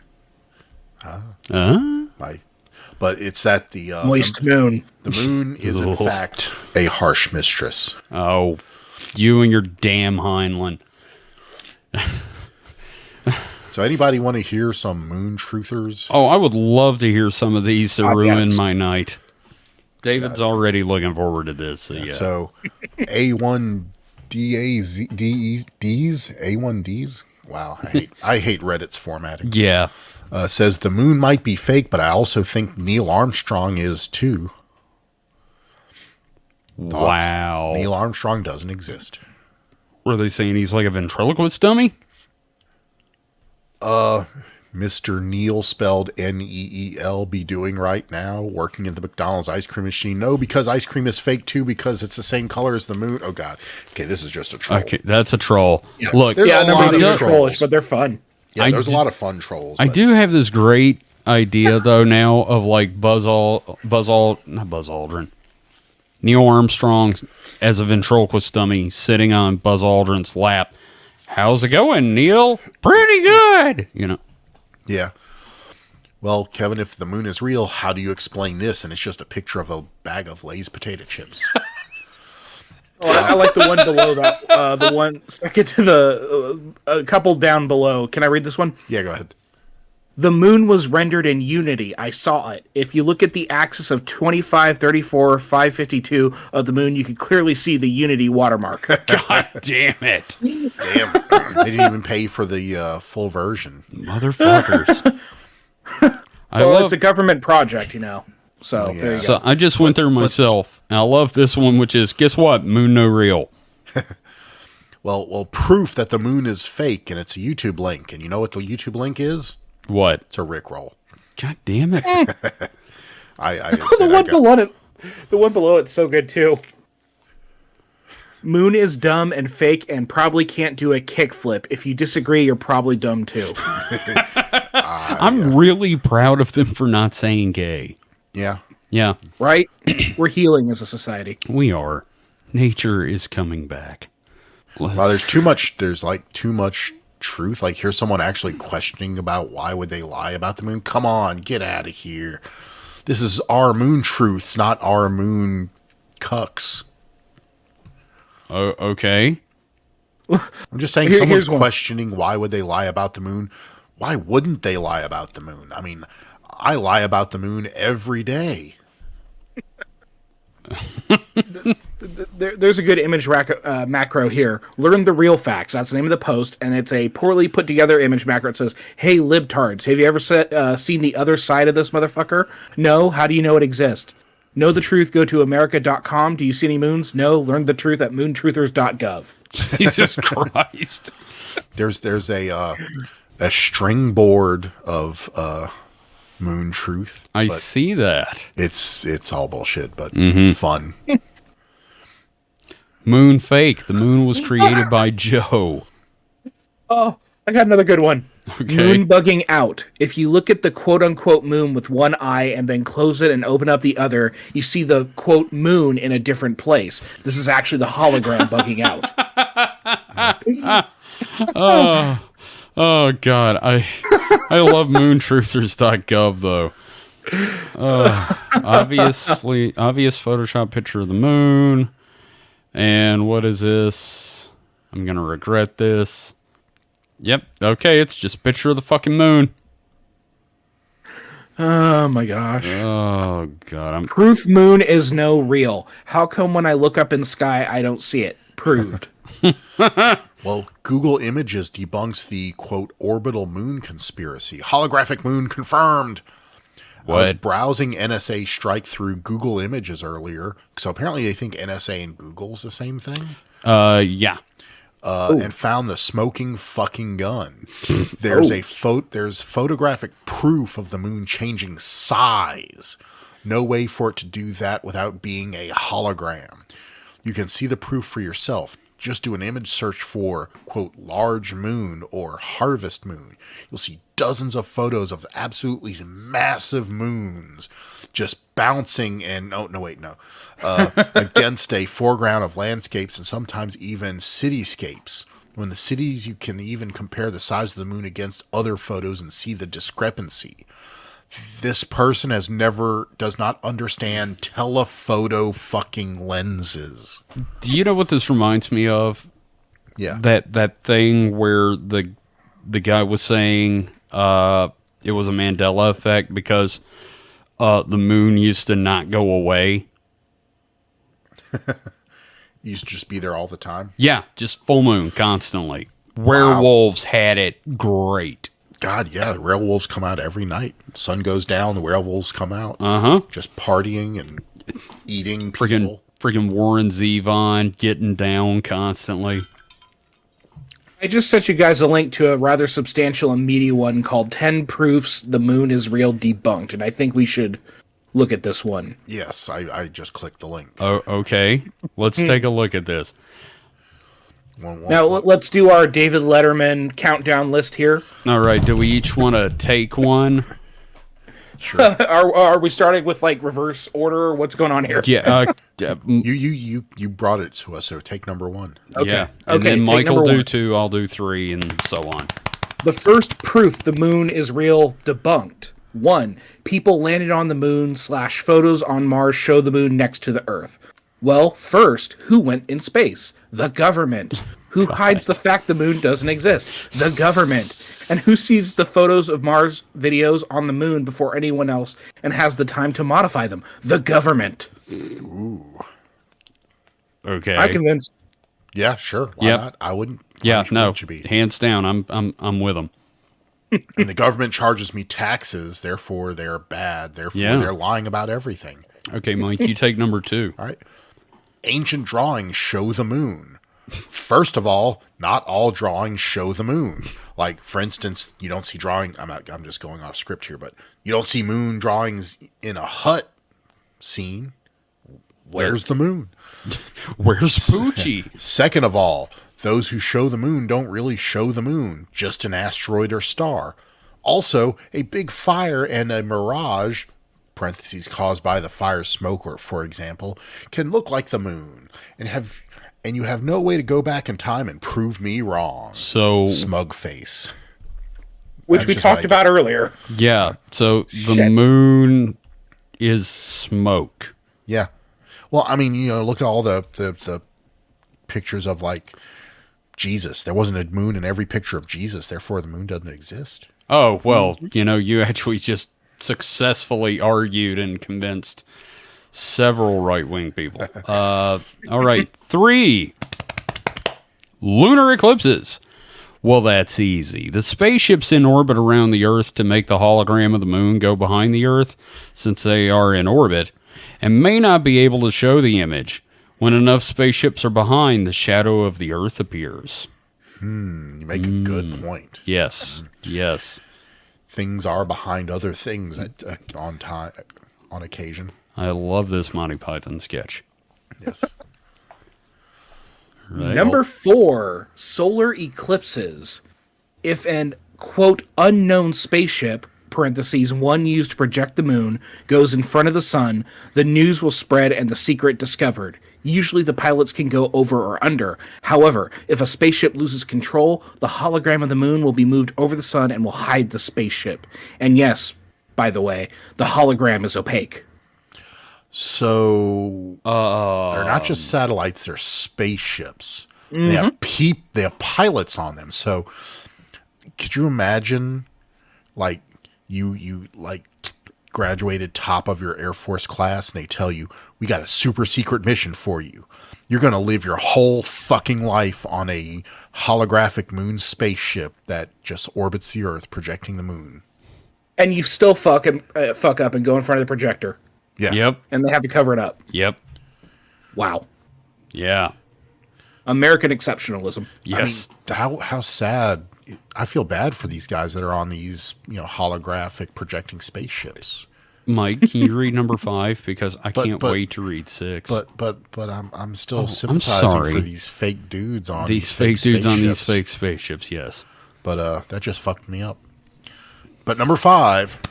But it's that the Moist moon. the moon is in fact a harsh mistress. Oh, you and your damn Heinlein. So anybody want to hear some moon truthers? Oh, I would love to hear some of these to ruin yes. my night. David's already looking forward to this. So yeah. So A1 D's A1Ds. Wow, I hate Reddit's formatting. Yeah. Says the moon might be fake, but I also think Neil Armstrong is too. Thoughts? Wow. Neil Armstrong doesn't exist. Were they saying he's like a ventriloquist dummy? Mr. Neil, spelled Neel, be doing right now, working at the McDonald's ice cream machine. No, because ice cream is fake too, because it's the same color as the moon. Oh God. Okay, this is just a troll. Okay, that's a troll. Yeah. Look, There's Yeah, a no, lot of these are trolls. trollish, but they're fun. Yeah, there's I a lot of fun trolls. I but- do have this great idea though now of like not Buzz Aldrin, Neil Armstrong as a ventriloquist dummy sitting on Buzz Aldrin's lap. How's it going, Neil? Pretty good. You know. Yeah. Well, Kevin, if the moon is real, how do you explain this? And it's just a picture of a bag of Lay's potato chips. Oh, I like the one below that. The one second to the a couple down below. Can I read this one? Yeah, go ahead. The moon was rendered in Unity. I saw it. If you look at the axis of 25, 34, 552 of the moon, you can clearly see the Unity watermark. God damn it, Damn. They didn't even pay for the full version. motherfuckers! I Well, love. it's a government project, you know. So there you go. So I just went there myself, and I love this one, which is guess what? Moon no real. Well, proof that the moon is fake, and it's a YouTube link. And you know what the YouTube link is? What? It's a Rickroll. God damn it! the one below it's so good too. Moon is dumb and fake and probably can't do a kickflip. If you disagree, you're probably dumb too. I'm really proud of them for not saying gay. Yeah. Yeah, Right? We're healing as a society. we are. Nature is coming back. Well, there's too much truth. Like, here's someone actually questioning about why would they lie about the moon. Come on, get out of here. This is our moon truths, not our moon cucks. Oh, okay. I'm just saying, Here's someone's one. questioning why would they lie about the moon. Why wouldn't they lie about the moon? I mean, I lie about the moon every day. There's a good image macro here. Learn the real facts. That's the name of the post, and it's a poorly put together image macro. It says, "Hey libtards, have you ever seen the other side of this motherfucker? No. How do you know it exists? Know the truth. Go to America.com. Do you see any moons? No. Learn the truth at moontruthers.gov." Jesus Christ. There's a string board of moon truth. I but see that. it's all bullshit, but fun. Moon fake. The moon was created by Joe. Oh, I got another good one. Okay. Moon bugging out. If you look at the quote-unquote moon with one eye and then close it and open up the other, you see the quote moon in a different place. This is actually the hologram bugging out. Oh God, I love moontruthers.gov though. Obvious Photoshop picture of the moon. And what is this? I'm gonna regret this. Yep. Okay, it's just a picture of the fucking moon. Oh my gosh. Oh God, Proof moon is no real. How come when I look up in the sky I don't see it? Proved. Well, Google Images debunks the, quote, orbital moon conspiracy. Holographic moon confirmed. I was What? browsing NSA strike through Google Images earlier. So apparently they think NSA and Google's the same thing. Yeah. And found the smoking fucking gun. There's there's photographic proof of the moon changing size. No way for it to do that without being a hologram. You can see the proof for yourself. Just do an image search for, quote, large moon or harvest moon. You'll see dozens of photos of absolutely massive moons just bouncing and, against a foreground of landscapes and sometimes even cityscapes. When the cities, you can even compare the size of the moon against other photos and see the discrepancy. This person does not understand telephoto fucking lenses. Do you know what this reminds me of? Yeah. That thing where the guy was saying it was a Mandela effect because the moon used to not go away. You used to just be there all the time. Yeah, just full moon constantly. Werewolves had it great. God, yeah, the werewolves come out every night. Sun goes down, the werewolves come out. Uh-huh. Just partying and eating people. Friggin' Warren Zevon getting down constantly. I just sent you guys a link to a rather substantial and meaty one called 10 Proofs the Moon is Real Debunked, and I think we should look at this one. Yes, I just clicked the link. Oh, okay. Let's take a look at this. Now, let's do our David Letterman countdown list here. All right. Do we each want to take one? Sure. Are we starting with, like, reverse order? What's going on here? Yeah. You brought it to us, so take number one. Okay. Yeah. And Okay, then take Michael number do one. 2, I'll do 3, and so on. The first proof the moon is real debunked. 1. People landed on the moon / photos on Mars show the moon next to the Earth. Well, first, who went in space? The government. Who hides the fact the moon doesn't exist? The government. And who sees the photos of Mars videos on the moon before anyone else and has the time to modify them? The government. Okay. I'm convinced. Yeah, sure. Why Yep. not? I wouldn't. Yeah. Why No. would you be? Hands down. I'm with them. And the government charges me taxes, therefore they're bad. Therefore Yeah. they're lying about everything. Okay, Mike. You take number 2. All right. Ancient drawings show the moon. First of all, not all drawings show the moon. Like, for instance, you don't see drawing. I'm just going off script here, but you don't see moon drawings in a hut scene. Where's the moon? Where's Poochie? Second of all, those who show the moon don't really show the moon, just an asteroid or star. Also, a big fire and a mirage, parentheses caused by the fire smoke, or for example, can look like the moon, and you have no way to go back in time and prove me wrong. So Smug face. Which That's we just what talked I about earlier. yeah. So the Shit. moon is smoke. Yeah. Well, I mean, look at all the pictures of, like, Jesus. There wasn't a moon in every picture of Jesus, therefore the moon doesn't exist. Oh, well, you actually just successfully argued and convinced several right-wing people. All right. 3. Lunar eclipses. Well, that's easy. The spaceships in orbit around the Earth to make the hologram of the moon go behind the Earth, since they are in orbit, and may not be able to show the image. When enough spaceships are behind, the shadow of the Earth appears. You make a good point. Yes. Yes. Things are behind other things on occasion. I love this Monty Python sketch. Yes. Right? Number 4, solar eclipses. If an, quote, unknown spaceship, parentheses, one used to project the moon, goes in front of the sun, the news will spread and the secret discovered. Usually the pilots can go over or under. However, if a spaceship loses control, the hologram of the moon will be moved over the sun and will hide the spaceship. And yes, by the way, the hologram is opaque. So they're not just satellites; they're spaceships. They have they have pilots on them. So could you imagine, like you graduated top of your Air Force class, and they tell you, we got a super secret mission for you. You're going to live your whole fucking life on a holographic moon spaceship that just orbits the Earth, projecting the moon. And you still fuck up and go in front of the projector. Yeah. Yep. And they have to cover it up. Yep. Wow. Yeah. American exceptionalism. Yes. I mean, how sad. I feel bad for these guys that are on these, holographic projecting spaceships. Mike, can you read number 5? Because I can't but- wait to read 6. But I'm still I'm sympathizing sorry. for these fake dudes on these fake dudes on these spaceships. fake spaceships, yes. But that just fucked me up. But number 5,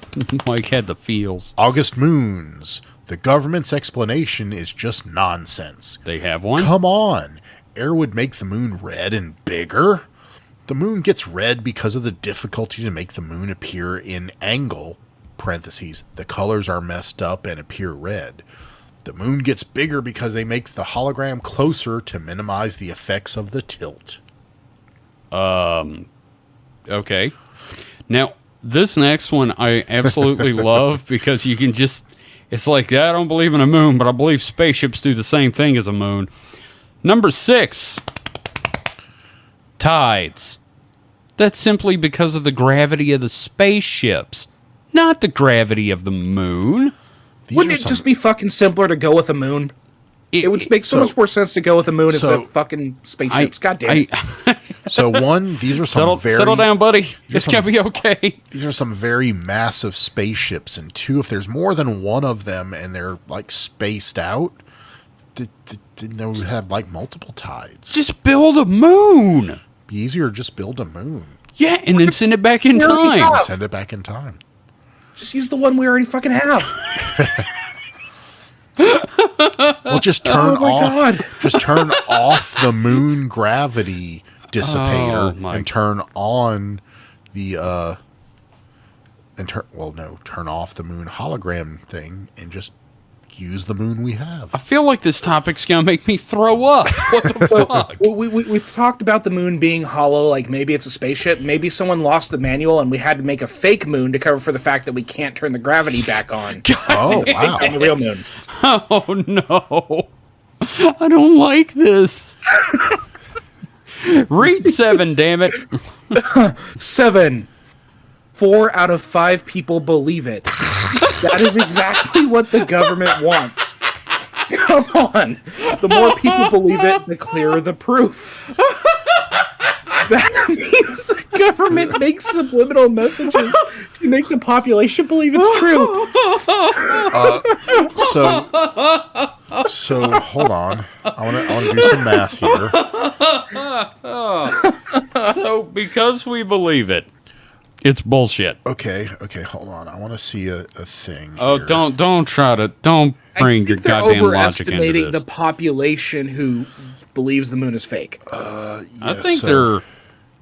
Mike had the feels. August moons. The government's explanation is just nonsense. They have one? Come on. Air would make the moon red and bigger. The moon gets red because of the difficulty to make the moon appear in angle, parentheses, the colors are messed up and appear red. The moon gets bigger because they make the hologram closer to minimize the effects of the tilt. Okay. Now, this next one I absolutely love because you can just... It's like, I don't believe in a moon, but I believe spaceships do the same thing as a moon. Number 6. Tides. That's simply because of the gravity of the spaceships, not the gravity of the moon. Wouldn't it just be fucking simpler to go with the moon? It would make so much more sense to go with the moon instead of fucking spaceships. God damn it. So one, these are some settle down, buddy. It's going to be okay. These are some very massive spaceships. And two, if there's more than one of them and they're like spaced out, then they would have like multiple tides. Just build a moon. Be easier to just build a moon. Yeah, and then send it back in time. Yeah. Send it back in time. Just use the one we already fucking have. Well, just turn off. God. Just turn off the moon gravity dissipator Oh, my and turn on the turn off the moon hologram thing and just use the moon we have. I feel like this topic's going to make me throw up. What the fuck? Well, we've talked about the moon being hollow, like maybe it's a spaceship. Maybe someone lost the manual and we had to make a fake moon to cover for the fact that we can't turn the gravity back on. Oh wow! On the real moon. Oh, no. I don't like this. Read 7, damn it. 7. 4 out of 5 people believe it. That is exactly what the government wants. Come on. The more people believe it, the clearer the proof. That means the government makes subliminal messages to make the population believe it's true. So hold on. I want to do some math here. So, because we believe it, it's bullshit. Okay, hold on. I want to see a thing. Oh, here. don't bring your They're goddamn logic into overestimating this. the population who believes the moon is fake. I think they're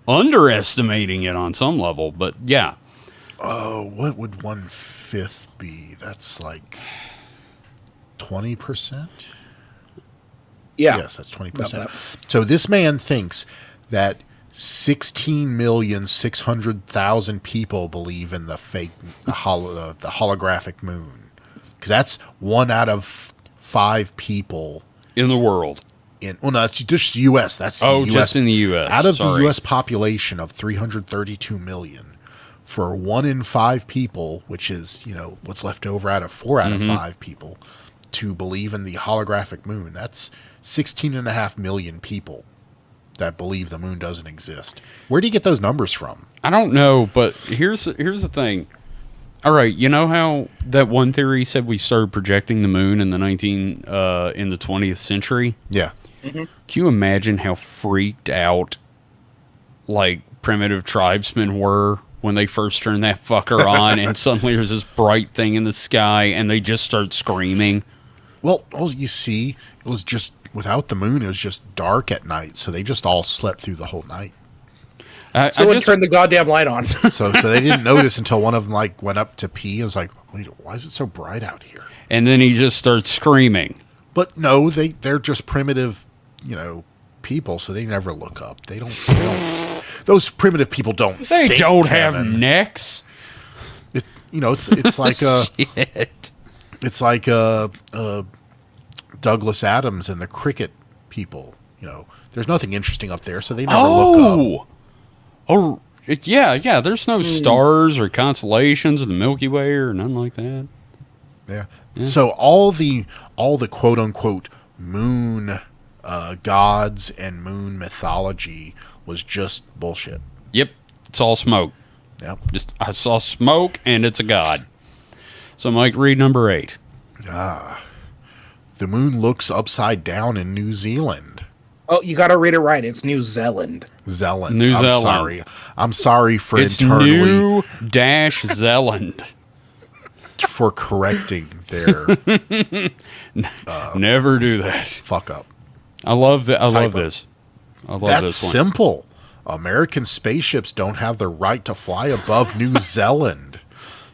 underestimating it on some level, but yeah. What would 1/5 be? That's like 20%. Yeah. Yes, that's 20%. About So this man thinks that 16,600,000 people believe in the holographic moon, because that's 1 out of 5 people In the world. in. Well, no, that's just U.S. That's the Oh, US. just in the U.S. Out of Sorry. the U.S. population of 332 million, for 1 in 5 people, which is what's left over out of 4 out of 5 people, to believe in the holographic moon, that's 16.5 million people that believe the moon doesn't exist. Where do you get those numbers from? I don't know, but here's the thing. All right, you know how that one theory said we started projecting the moon in the 20th century? Yeah. Can you imagine how freaked out like primitive tribesmen were when they first turned that fucker on and suddenly there's this bright thing in the sky and they just start screaming? Well, all you see, it was just, without the moon, it was just dark at night, so they just all slept through the whole night. Someone turned the goddamn light on. So they didn't notice until one of them went up to pee and was like, "Wait, why is it so bright out here?" And then he just starts screaming. But no, they're just primitive, people, so they never look up. They don't those primitive people don't. They think, don't have Kevin. necks. It's like Shit. it's like Douglas Adams and the cricket people. There's nothing interesting up there, so they never look up. Yeah. There's no stars or constellations of the Milky Way or nothing like that. Yeah. So all the quote unquote moon gods and moon mythology was just bullshit. Yep, it's all smoke. Yep. Just I saw smoke and it's a god. So Mike, read number 8. The moon looks upside down in New Zealand. Oh, you gotta read it right. It's New Zealand. Zealand. New I'm Zealand. sorry. I'm sorry for It's internally New Dash Zealand. for correcting their Never do that. fuck up. I love that. I love Typo. this. I love That's this one. simple. American spaceships don't have the right to fly above New Zealand.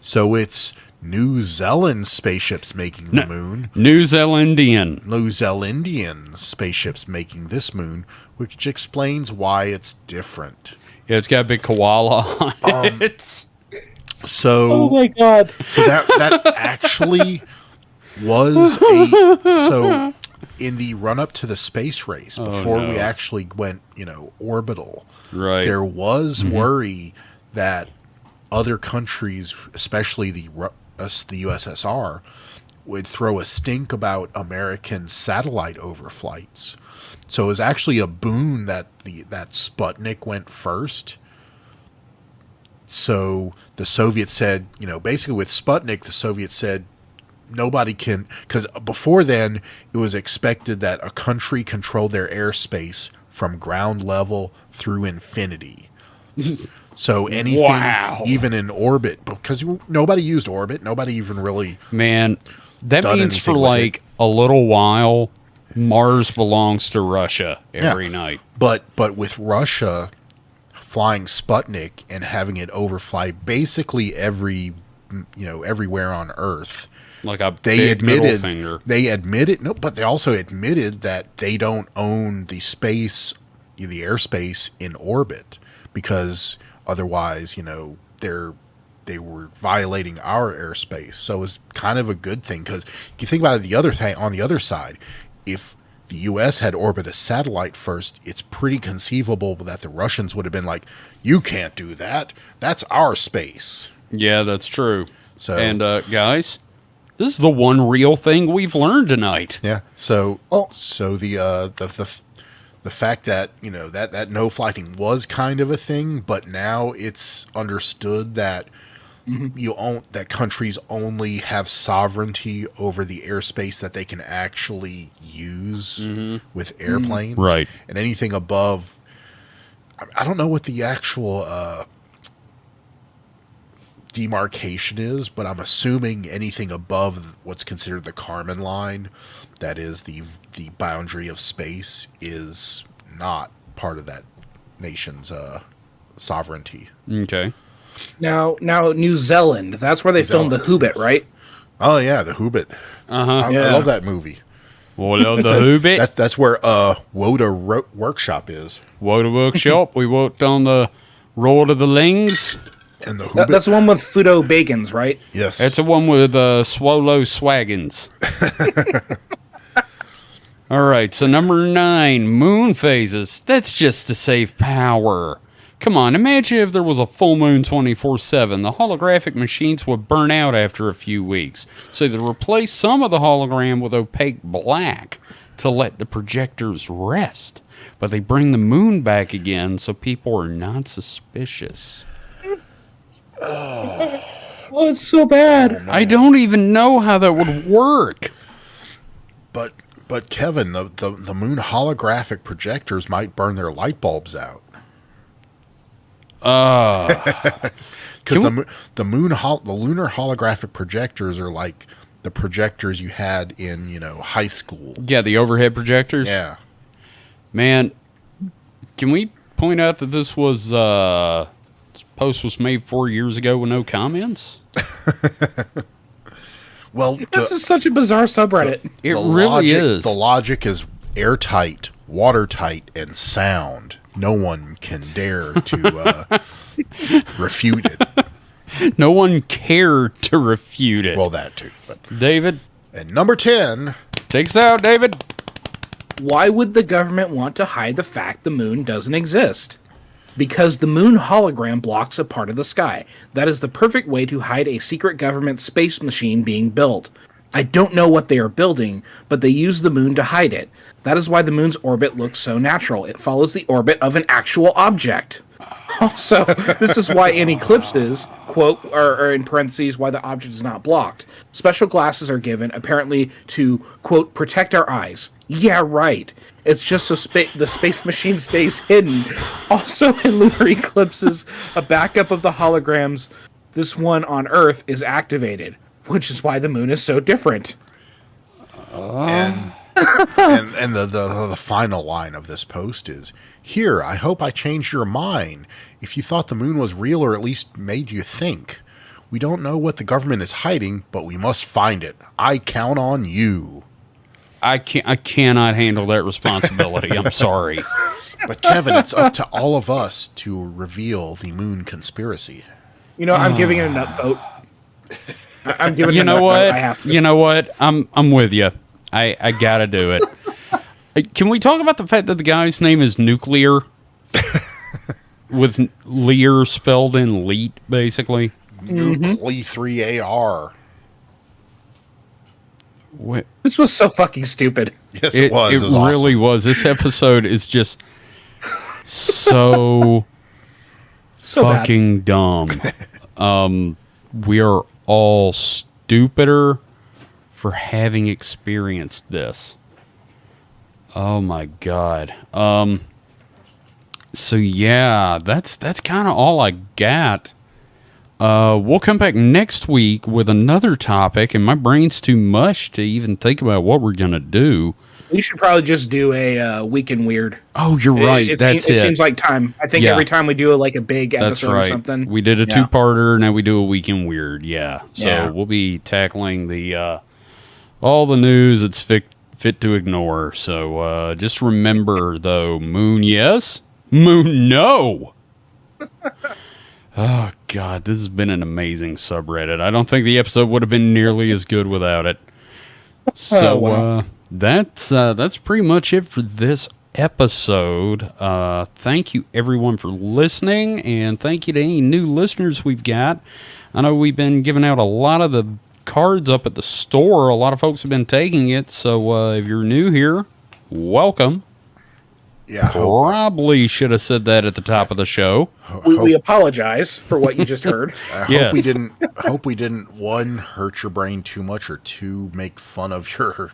So it's New Zealand spaceships making the moon. New Zealandian. New Zealandian spaceships making this moon, which explains why it's different. Yeah, it's got a big koala on it. So, Oh my god. so that actually was in the run up to the space race, before we actually went, orbital, Right. there was worry that other countries, especially the USSR, would throw a stink about American satellite overflights. So it was actually a boon that that Sputnik went first. So the Soviets said, basically with Sputnik, the Soviets said nobody can, because before then it was expected that a country controlled their airspace from ground level through infinity. So anything, Wow. even in orbit, because nobody used orbit, nobody even really. Man, that Done means for anything with like a little while, Mars belongs to Russia every night. But with Russia flying Sputnik and having it overfly basically everywhere on Earth, Like a they big middle admitted finger. but they also admitted that they don't own the airspace in orbit, because otherwise, they were violating our airspace. So it's kind of a good thing, because if you think about it, the other thing on the other side, if the U.S. had orbited a satellite first, it's pretty conceivable that the Russians would have been like, "You can't do that. That's our space." Yeah, that's true. So- and guys, this is the one real thing we've learned tonight. Yeah. So Oh. so the fact that that no fly thing was kind of a thing, but now it's understood that that countries only have sovereignty over the airspace that they can actually use with airplanes, Right. And anything above, I don't know what the actual demarcation is, but I'm assuming anything above what's considered the Kármán line, that is the boundary of space, is not part of that nation's sovereignty. Okay. Now, New Zealand. That's where they filmed the Zealand, Hobbit, right? Oh yeah, the Hobbit. I Yeah. love that movie. Well, the Hobbit, That's where Woda Workshop is, Water Workshop. We worked on the Road of the Lings. and the Hobbit. That's the one with Fudo Bagans, right? yes, That's the one with Swallow Swaggins. All right, so number 9, moon phases. That's just to save power. Come on, imagine if there was a full moon 24/7. The holographic machines would burn out after a few weeks. So they replace some of the hologram with opaque black to let the projectors rest. But they bring the moon back again so people are not suspicious. Oh, it's so bad. I don't even know how that would work. but Kevin, the moon holographic projectors might burn their light bulbs out. Because the lunar holographic projectors are like the projectors you had in high school. Yeah, the overhead projectors. Yeah. Man, can we point out that this post was made 4 years ago with no comments? Well, This is such a bizarre subreddit. It the really logic, is. The logic is airtight, watertight, and sound. No one can dare to refute it. No one cared to refute it. Well, that too. But David, and number 10, take us out, David. Why would the government want to hide the fact the moon doesn't exist? Because the moon hologram blocks a part of the sky. That is the perfect way to hide a secret government space machine being built. I don't know what they are building, but they use the moon to hide it. That is why the moon's orbit looks so natural. It follows the orbit of an actual object. Also, this is why in eclipses, quote, or in parentheses, why the object is not blocked. Special glasses are given, apparently to, quote, protect our eyes. Yeah, right. It's just so the space machine stays hidden. Also, in lunar eclipses, a backup of the holograms, this one on Earth, is activated, which is why the moon is so different. and the final line of this post is, "Here, I hope I changed your mind. If you thought the moon was real, or at least made you think. We don't know what the government is hiding, but we must find it. I count on you." I cannot handle that responsibility. I'm sorry. But Kevin, it's up to all of us to reveal the moon conspiracy. I'm giving it a nut vote. I'm giving it You a know nut vote. what? I have to. You know what? I'm with you. I gotta do it. Can we talk about the fact that the guy's name is Nuclear? With Lear spelled in Leet, basically. Nuclear 3AR. What? This was so fucking stupid. Yes, it was. It was really awesome. was. This episode is just so So bad. fucking dumb. We are all stupider for having experienced this. Oh my god. So yeah, that's kind of all I got. We'll come back next week with another topic, and my brain's too mush to even think about what we're gonna do. We should probably just do a Week in Weird. Oh, you're right. It seems like time. I think Yeah. every time we do like a big That's episode right. or something. We did a Yeah. two-parter. Now we do a Week in Weird. Yeah. So Yeah. we'll be tackling the all the news that's fit to ignore. So just remember, though, Moon yes, Moon no. Oh God, this has been an amazing subreddit. I don't think the episode would have been nearly as good without it. So wow. that's pretty much it for this episode. Thank you everyone for listening, and thank you to any new listeners we've got. I know we've been giving out a lot of the cards up at the store. A lot of folks have been taking it, so if you're new here, welcome. Yeah. I hope, Probably should have said that at the top of the show. We apologize for what you just heard. I Yes. hope we didn't, one, hurt your brain too much, or two, make fun of your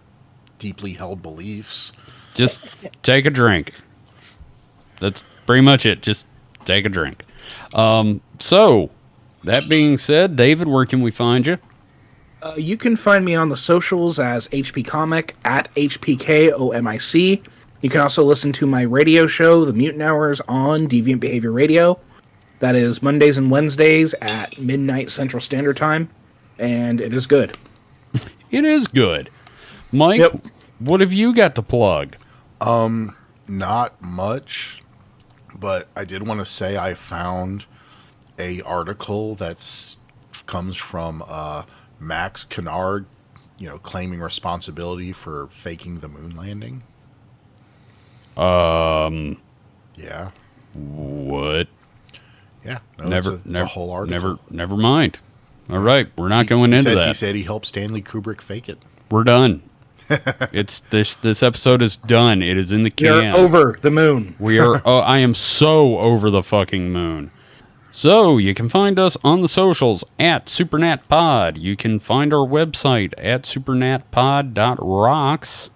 deeply held beliefs. Just take a drink. That's pretty much it. Just take a drink. So, that being said, David, where can we find you? You can find me on the socials as HP Comic at HPKOMIC. You can also listen to my radio show, The Mutant Hours, on Deviant Behavior Radio. That is Mondays and Wednesdays at midnight Central Standard Time, and it is good. It is good. Mike, Yep. what have you got to plug? Not much, but I did want to say I found a article that's comes from Max Kennard, claiming responsibility for faking the moon landing. Yeah. What? Yeah. No, it's a whole article. Never mind. All right, we're not going into that. He said he helped Stanley Kubrick fake it. We're done. It's this episode is done. It is in the You're can. over the moon. We are. Oh, I am so over the fucking moon. So you can find us on the socials at SupernatPod. You can find our website at supernatpod.rocks.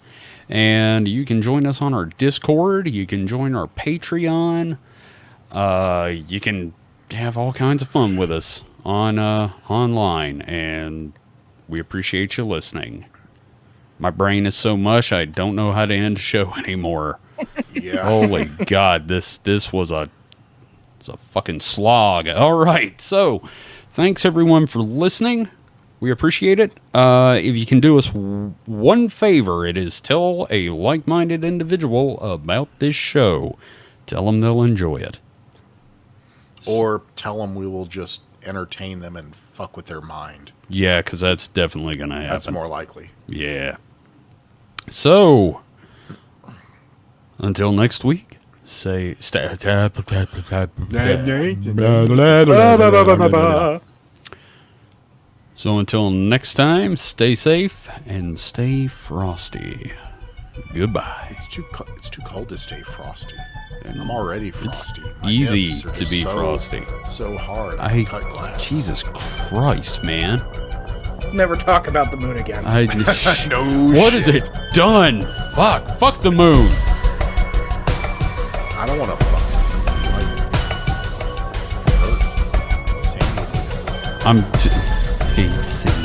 And you can join us on our Discord. You can join our Patreon. You can have all kinds of fun with us on online. And we appreciate you listening. My brain is so mush, I don't know how to end a show anymore. Yeah. Holy God, this was it's a fucking slog. All right, so thanks everyone for listening. We appreciate it. If you can do us one favor, it is tell a like-minded individual about this show. Tell them they'll enjoy it. Or tell them we will just entertain them and fuck with their mind. Yeah, because that's definitely going to happen. That's more likely. Yeah. So, until next week, say... So until next time, stay safe and stay frosty. Goodbye. It's too cold to stay frosty. And I'm already frosty. My Easy nips are to just be frosty. So hard. I cut glass. Jesus Christ, man. Let's never talk about the moon again. I No What shit. is it done? Fuck the moon. I don't want to fuck. Like, hurt. Same with you. Hate seeing